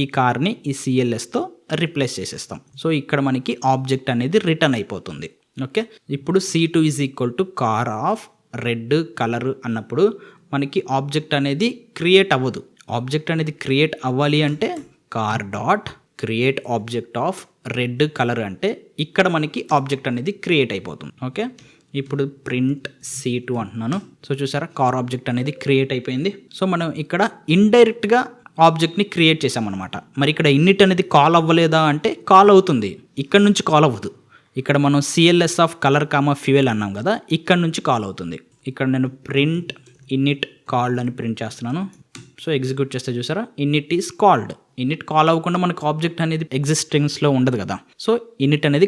ఈ కార్ని ఈ CLSతో రీప్లేస్ చేసేస్తాం. సో ఇక్కడ మనకి ఆబ్జెక్ట్ అనేది రిటర్న్ అయిపోతుంది. ఓకే, ఇప్పుడు C2 = car of red colour అన్నప్పుడు మనకి ఆబ్జెక్ట్ అనేది క్రియేట్ అవ్వదు. ఆబ్జెక్ట్ అనేది క్రియేట్ అవ్వాలి అంటే car dot create object of red colour అంటే ఇక్కడ మనకి ఆబ్జెక్ట్ అనేది క్రియేట్ అయిపోతుంది. ఓకే, ఇప్పుడు ప్రింట్ C2 అంటున్నాను. సో చూసారా, కార్ ఆబ్జెక్ట్ అనేది క్రియేట్ అయిపోయింది. సో మనం ఇక్కడ ఇండైరెక్ట్గా ఆబ్జెక్ట్ని క్రియేట్ చేసామన్నమాట. మరి ఇక్కడ ఇన్నిట్ అనేది కాల్ అవ్వలేదా అంటే కాల్ అవుతుంది, ఇక్కడ నుంచి కాల్ అవ్వదు. ఇక్కడ మనం CLS ఆఫ్ కలర్ ఫ్యూయల్ అన్నాం కదా, ఇక్కడ నుంచి కాల్ అవుతుంది. ఇక్కడ నేను ప్రింట్ ఇన్నిట్ కాల్డ్ అని ప్రింట్ చేస్తున్నాను. సో ఎగ్జిక్యూట్ చేస్తే చూసారా, init is called. Init call అవ్వకుండా మనకు ఆబ్జెక్ట్ అనేది ఎగ్జిస్టెన్స్లో ఉండదు కదా. సో ఇన్నిట్ అనేది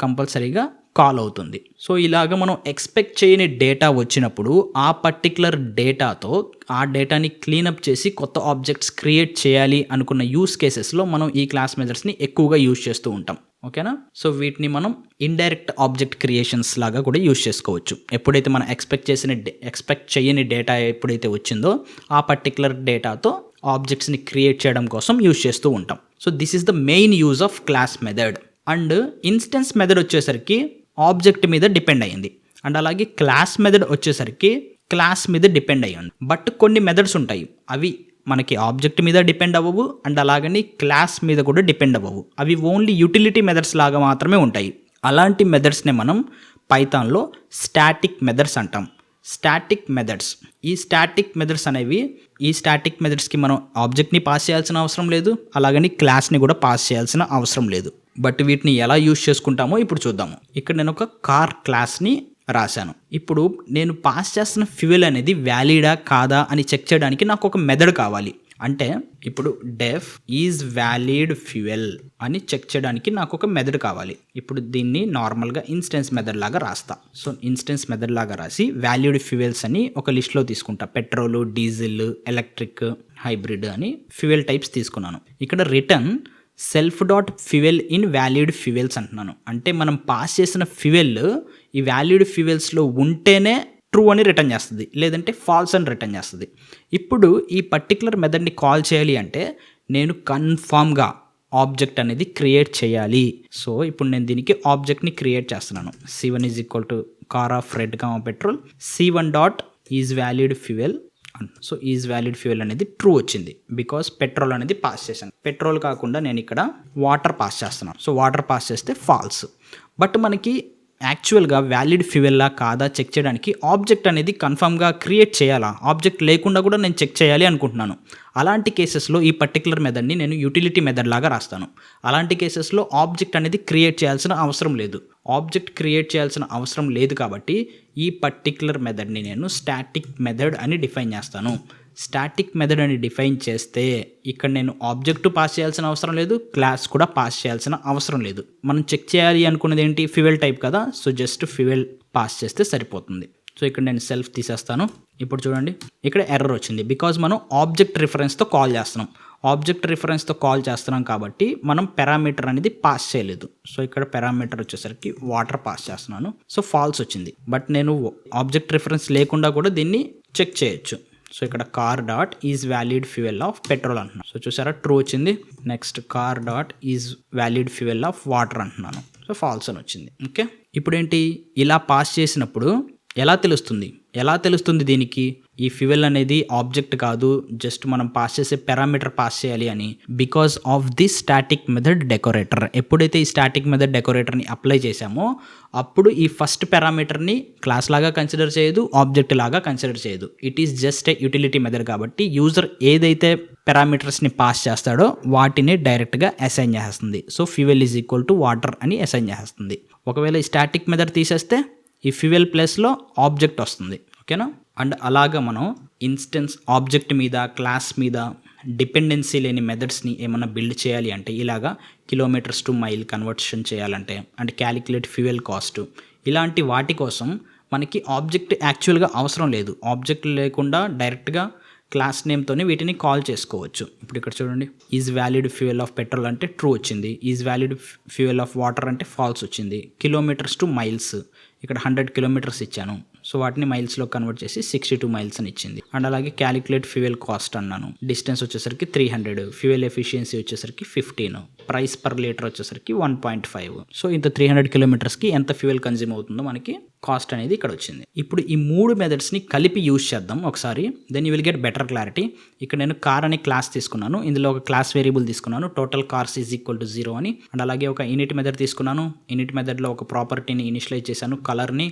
కంపల్సరీగా కాల్ అవుతుంది. సో ఇలాగ మనం ఎక్స్పెక్ట్ చేయని డేటా వచ్చినప్పుడు ఆ పర్టికులర్ డేటాతో ఆ డేటాని క్లీనప్ చేసి కొత్త ఆబ్జెక్ట్స్ క్రియేట్ చేయాలి అనుకున్న యూస్ కేసెస్లో మనం ఈ క్లాస్ మెథడ్స్ని ఎక్కువగా యూజ్ చేస్తూ ఉంటాం. ఓకేనా, సో వీటిని మనం ఇండైరెక్ట్ ఆబ్జెక్ట్ క్రియేషన్స్ లాగా కూడా యూజ్ చేసుకోవచ్చు. ఎప్పుడైతే మనం ఎక్స్పెక్ట్ చేయని డేటా ఎప్పుడైతే వచ్చిందో ఆ పర్టికులర్ డేటాతో ఆబ్జెక్ట్స్ని క్రియేట్ చేయడం కోసం యూజ్ చేస్తూ ఉంటాం. So this is the main use of class method. And instance method వచ్చేసరికి ఆబ్జెక్ట్ మీద డిపెండ్ అయ్యింది అండ్ అలాగే క్లాస్ మెథడ్ వచ్చేసరికి క్లాస్ మీద డిపెండ్ అయ్యింది. బట్ కొన్ని మెథడ్స్ ఉంటాయి, అవి మనకి ఆబ్జెక్ట్ మీద డిపెండ్ అవ్వవు అండ్ అలాగని క్లాస్ మీద కూడా డిపెండ్ అవ్వవు. అవి ఓన్లీ యూటిలిటీ మెథడ్స్ లాగా మాత్రమే ఉంటాయి. అలాంటి మెథడ్స్నే మనం పైథాన్లో స్టాటిక్ మెథడ్స్ అంటాం. ఈ స్టాటిక్ మెథడ్స్ అనేవి ఈ స్టాటిక్ మెథడ్స్కి మనం ఆబ్జెక్ట్ని పాస్ చేయాల్సిన అవసరం లేదు, అలాగని క్లాస్ని కూడా పాస్ చేయాల్సిన అవసరం లేదు. బట్ వీటిని ఎలా యూజ్ చేసుకుంటామో ఇప్పుడు చూద్దాము. ఇక్కడ నేను ఒక కార్ క్లాస్ని రాశాను. ఇప్పుడు నేను పాస్ చేస్తున్న ఫ్యూయల్ అనేది వ్యాలిడా కాదా అని చెక్ చేయడానికి నాకు ఒక మెథడ్ కావాలి. అంటే ఇప్పుడు డెఫ్ ఈజ్ వ్యాలిడ్ ఫ్యూయల్ అని చెక్ చేయడానికి నాకు ఒక మెథడ్ కావాలి. ఇప్పుడు దీన్ని నార్మల్గా ఇన్స్టెన్స్ మెథడ్ లాగా రాస్తా. సో ఇన్స్టెన్స్ మెథడ్ లాగా రాసి వ్యాలిడ్ ఫ్యూయల్స్ అని ఒక లిస్ట్లో తీసుకుంటా. పెట్రోల్, డీజిల్, ఎలక్ట్రిక్, హైబ్రిడ్ అని ఫ్యూయల్ టైప్స్ తీసుకున్నాను. ఇక్కడ return self dot fuel in valid fuels అంటున్నాను. అంటే మనం పాస్ చేసిన ఫ్యూయల్ ఈ వ్యాలిడ్ ఫ్యూయల్స్లో ఉంటేనే ట్రూ అని రిటర్న్ చేస్తుంది, లేదంటే ఫాల్స్ అని రిటర్న్ చేస్తుంది. ఇప్పుడు ఈ పర్టికులర్ మెథడ్ని కాల్ చేయాలి అంటే నేను కన్ఫామ్గా ఆబ్జెక్ట్ అనేది క్రియేట్ చేయాలి. సో ఇప్పుడు నేను దీనికి ఆబ్జెక్ట్ని క్రియేట్ చేస్తున్నాను. C1 is equal to car of red petrol, C1 dot is valid fuel. So is valid fuel అనేది ట్రూ వచ్చింది బికాస్ పెట్రోల్ అనేది పాస్ చేశాను. పెట్రోల్ కాకుండా నేను ఇక్కడ వాటర్ పాస్ చేస్తున్నాను. సో వాటర్ పాస్ చేస్తే ఫాల్స్. బట్ మనకి యాక్చువల్గా వ్యాలిడ్ ఫ్యూయల్లా కాదా చెక్ చేయడానికి ఆబ్జెక్ట్ అనేది కన్ఫర్మ్గా క్రియేట్ చేయాలా, ఆబ్జెక్ట్ లేకుండా కూడా నేను చెక్ చేయాలి అనుకుంటున్నాను. అలాంటి కేసెస్లో ఈ పర్టికులర్ మెథడ్ని నేను యూటిలిటీ మెథడ్ లాగా రాస్తాను. అలాంటి కేసెస్లో ఆబ్జెక్ట్ అనేది క్రియేట్ చేయాల్సిన అవసరం లేదు. ఆబ్జెక్ట్ క్రియేట్ చేయాల్సిన అవసరం లేదు కాబట్టి ఈ పర్టికులర్ మెథడ్ని నేను స్టాటిక్ మెథడ్ అని డిఫైన్ చేస్తాను. స్టాటిక్ మెథడ్ అని డిఫైన్ చేస్తే ఇక్కడ నేను ఆబ్జెక్ట్ పాస్ చేయాల్సిన అవసరం లేదు, క్లాస్ కూడా పాస్ చేయాల్సిన అవసరం లేదు. మనం చెక్ చేయాలి అనుకున్నది ఏంటి, ఫ్యూయల్ టైప్ కదా. సో జస్ట్ ఫ్యూయల్ పాస్ చేస్తే సరిపోతుంది. సో ఇక్కడ నేను సెల్ఫ్ తీసేస్తాను. ఇప్పుడు చూడండి ఇక్కడ ఎర్రర్ వచ్చింది బికాజ్ మనం ఆబ్జెక్ట్ రిఫరెన్స్తో కాల్ చేస్తున్నాం. ఆబ్జెక్ట్ రిఫరెన్స్తో కాల్ చేస్తున్నాం కాబట్టి మనం పారామీటర్ అనేది పాస్ చేయలేదు. సో ఇక్కడ పారామీటర్ వచ్చేసరికి వాటర్ పాస్ చేస్తున్నాను. సో ఫాల్స్ వచ్చింది. బట్ నేను ఆబ్జెక్ట్ రిఫరెన్స్ లేకుండా కూడా దీన్ని చెక్ చేయొచ్చు. సో ఇక్కడ car dot is valid fuel of petrol అంటున్నాను. సో చూసారా ట్రూ వచ్చింది. Next car dot is valid fuel of water అంటున్నాను. సో ఫాల్స్ అని వచ్చింది. ఓకే, ఇప్పుడు ఏంటి ఇలా పాస్ చేసినప్పుడు ఎలా తెలుస్తుంది దీనికి ఈ ఫ్యూయల్ అనేది ఆబ్జెక్ట్ కాదు, జస్ట్ మనం పాస్ చేసే పారామీటర్ పాస్ చేయాలి అని? Because of this static method decorator. ఎప్పుడైతే ఈ స్టాటిక్ మెథడ్ డెకరేటర్ని అప్లై చేసామో అప్పుడు ఈ ఫస్ట్ పారామీటర్ని క్లాస్ లాగా కన్సిడర్ చేయదు, ఆబ్జెక్ట్ లాగా కన్సిడర్ చేయదు. It is just a utility method కాబట్టి యూజర్ ఏదైతే పారామీటర్స్ని పాస్ చేస్తాడో వాటిని డైరెక్ట్గా అసైన్ చేస్తుంది. So fuel is equal to water అని అసైన్ చేస్తుంది. ఒకవేళ ఈ స్టాటిక్ మెథడ్ తీసేస్తే ఈ ఫ్యూయల్ ప్లేస్లో ఆబ్జెక్ట్ వస్తుంది. ఓకేనా? అండ్ అలాగా మనం ఇన్స్టెన్స్ ఆబ్జెక్ట్ మీద, క్లాస్ మీద డిపెండెన్సీ లేని మెథడ్స్ని ఏమైనా బిల్డ్ చేయాలి అంటే ఇలాగా కిలోమీటర్స్ టు మైల్ కన్వర్షన్ చేయాలంటే అండ్ క్యాలిక్యులేట్ ఫ్యూయల్ కాస్ట్, ఇలాంటి వాటి కోసం మనకి ఆబ్జెక్ట్ యాక్చువల్గా అవసరం లేదు. ఆబ్జెక్ట్ లేకుండా డైరెక్ట్గా క్లాస్ నేమ్తోనే వీటిని కాల్ చేసుకోవచ్చు. ఇప్పుడు ఇక్కడ చూడండి is valid fuel of petrol అంటే ట్రూ వచ్చింది, is valid fuel of water అంటే ఫాల్స్ వచ్చింది. కిలోమీటర్స్ టు మైల్స్ ఇక్కడ 100 కిలోమీటర్స్ ఇచ్చాను. సో వాటిని మైల్స్లో కన్వర్ట్ చేసి 62 మైల్స్ అని ఇచ్చింది. అండ్ అలాగే క్యాలిక్యులేట్ ఫ్యూయల్ కాస్ట్ అన్నాను. డిస్టెన్స్ వచ్చేసరికి 300, ఫ్యూయల్ ఎఫిషియన్సీ వచ్చేసరికి 15, ప్రైస్ పర్ లీటర్ వచ్చేసరికి 1.5. సో ఇంత 300 కిలోమీటర్స్కి ఎంత ఫ్యూయల్ కన్జ్యూమ్ అవుతుందో మనకి కాస్ట్ అనేది ఇక్కడ వచ్చింది. ఇప్పుడు ఈ 3 మెథడ్స్ని కలిపి యూజ్ చేద్దాం ఒకసారి, then you will get better clarity. ఇక్కడ నేను కార్ అనే క్లాస్ తీసుకున్నాను, ఇందులో ఒక క్లాస్ వేరియబుల్ తీసుకున్నాను, total cars is equal to 0 అని. అండ్ అలాగే ఒక ఇనిట్ మెథడ్ తీసుకున్నాను, ఇనిట్ మెథడ్లో ఒక ప్రాపర్టీని ఇనిషియలైజ్ చేశాను, కలర్ని.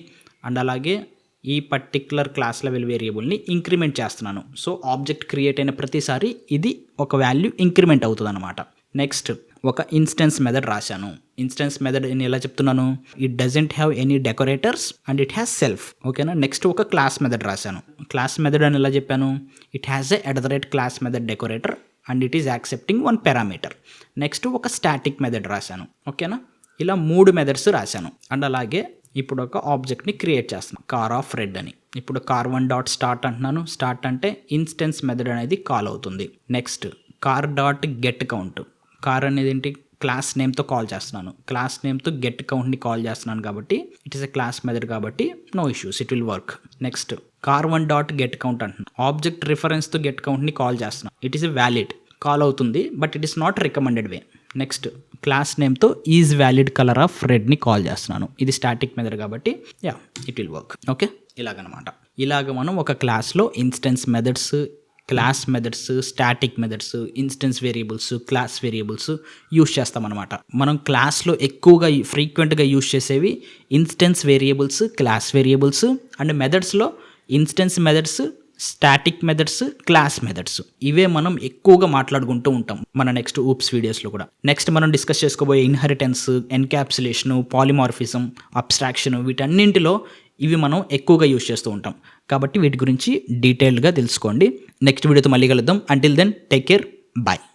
అండ్ అలాగే ఈ పర్టిక్యులర్ క్లాస్ లెవెల్ వేరియబుల్ని ఇంక్రిమెంట్ చేస్తున్నాను. సో ఆబ్జెక్ట్ క్రియేట్ అయిన ప్రతిసారి ఇది ఒక వాల్యూ ఇంక్రిమెంట్ అవుతుంది అనమాట. నెక్స్ట్ ఒక ఇన్స్టెన్స్ మెథడ్ రాశాను. ఇన్స్టెన్స్ మెథడ్ నేను ఎలా చెప్తున్నాను, it doesn't have any decorators and it has self. ఓకేనా? నెక్స్ట్ ఒక క్లాస్ మెథడ్ రాశాను. క్లాస్ మెథడ్ అని ఎలా చెప్పాను, it has a class method decorator and it is accepting 1 parameter. Next ఒక స్టాటిక్ మెథడ్ రాశాను. ఓకేనా? ఇలా 3 మెథడ్స్ రాశాను. అండ్ అలాగే ఇప్పుడు ఒక ఆబ్జెక్ట్ని క్రియేట్ చేస్తున్నాను, కార్ ఆఫ్ రెడ్ అని. ఇప్పుడు car1 డాట్ స్టార్ట్ అంటున్నాను. స్టార్ట్ అంటే ఇన్స్టెన్స్ మెథడ్ అనేది కాల్ అవుతుంది. Next car dot get count. Car అనేది ఏంటి, క్లాస్ నేమ్తో కాల్ చేస్తున్నాను. క్లాస్ నేమ్తో గెట్ కౌంట్ని కాల్ చేస్తున్నాను కాబట్టి it is a class method కాబట్టి no issues, it will work. Next car1 dot get count అంటున్నాను. ఆబ్జెక్ట్ రిఫరెన్స్తో గెట్ కౌంట్ని కాల్ చేస్తున్నాను. It is a valid call అవుతుంది but it is not recommended way. Next class నేమ్తో is valid colour of రెడ్ని call చేస్తున్నాను. ఇది static method కాబట్టి yeah it will work. Okay, ఇలాగనమాట. ఇలాగ మనం ఒక క్లాస్లో instance methods, class methods, static methods, instance variables, class variables use చేస్తామన్నమాట. మనం క్లాస్లో ఎక్కువగా ఫ్రీక్వెంట్గా యూజ్ చేసేవి instance variables, class variables and మెథడ్స్లో instance methods, static methods, class methods. ఇవే మనం ఎక్కువగా మాట్లాడుకుంటూ ఉంటాం మన నెక్స్ట్ ఊప్స్ వీడియోస్లో కూడా. నెక్స్ట్ మనం డిస్కస్ చేసుకోబోయే ఇన్హెరిటెన్స్, ఎన్క్యాప్సులేషన్, పాలిమార్ఫిజం, అబ్స్ట్రాక్షన్, వీటన్నింటిలో ఇవి మనం ఎక్కువగా యూజ్ చేస్తూ ఉంటాం. కాబట్టి వీటి గురించి డీటెయిల్డ్గా తెలుసుకోండి. నెక్స్ట్ వీడియోతో మళ్ళీ కలుద్దాం. Until then take care, bye.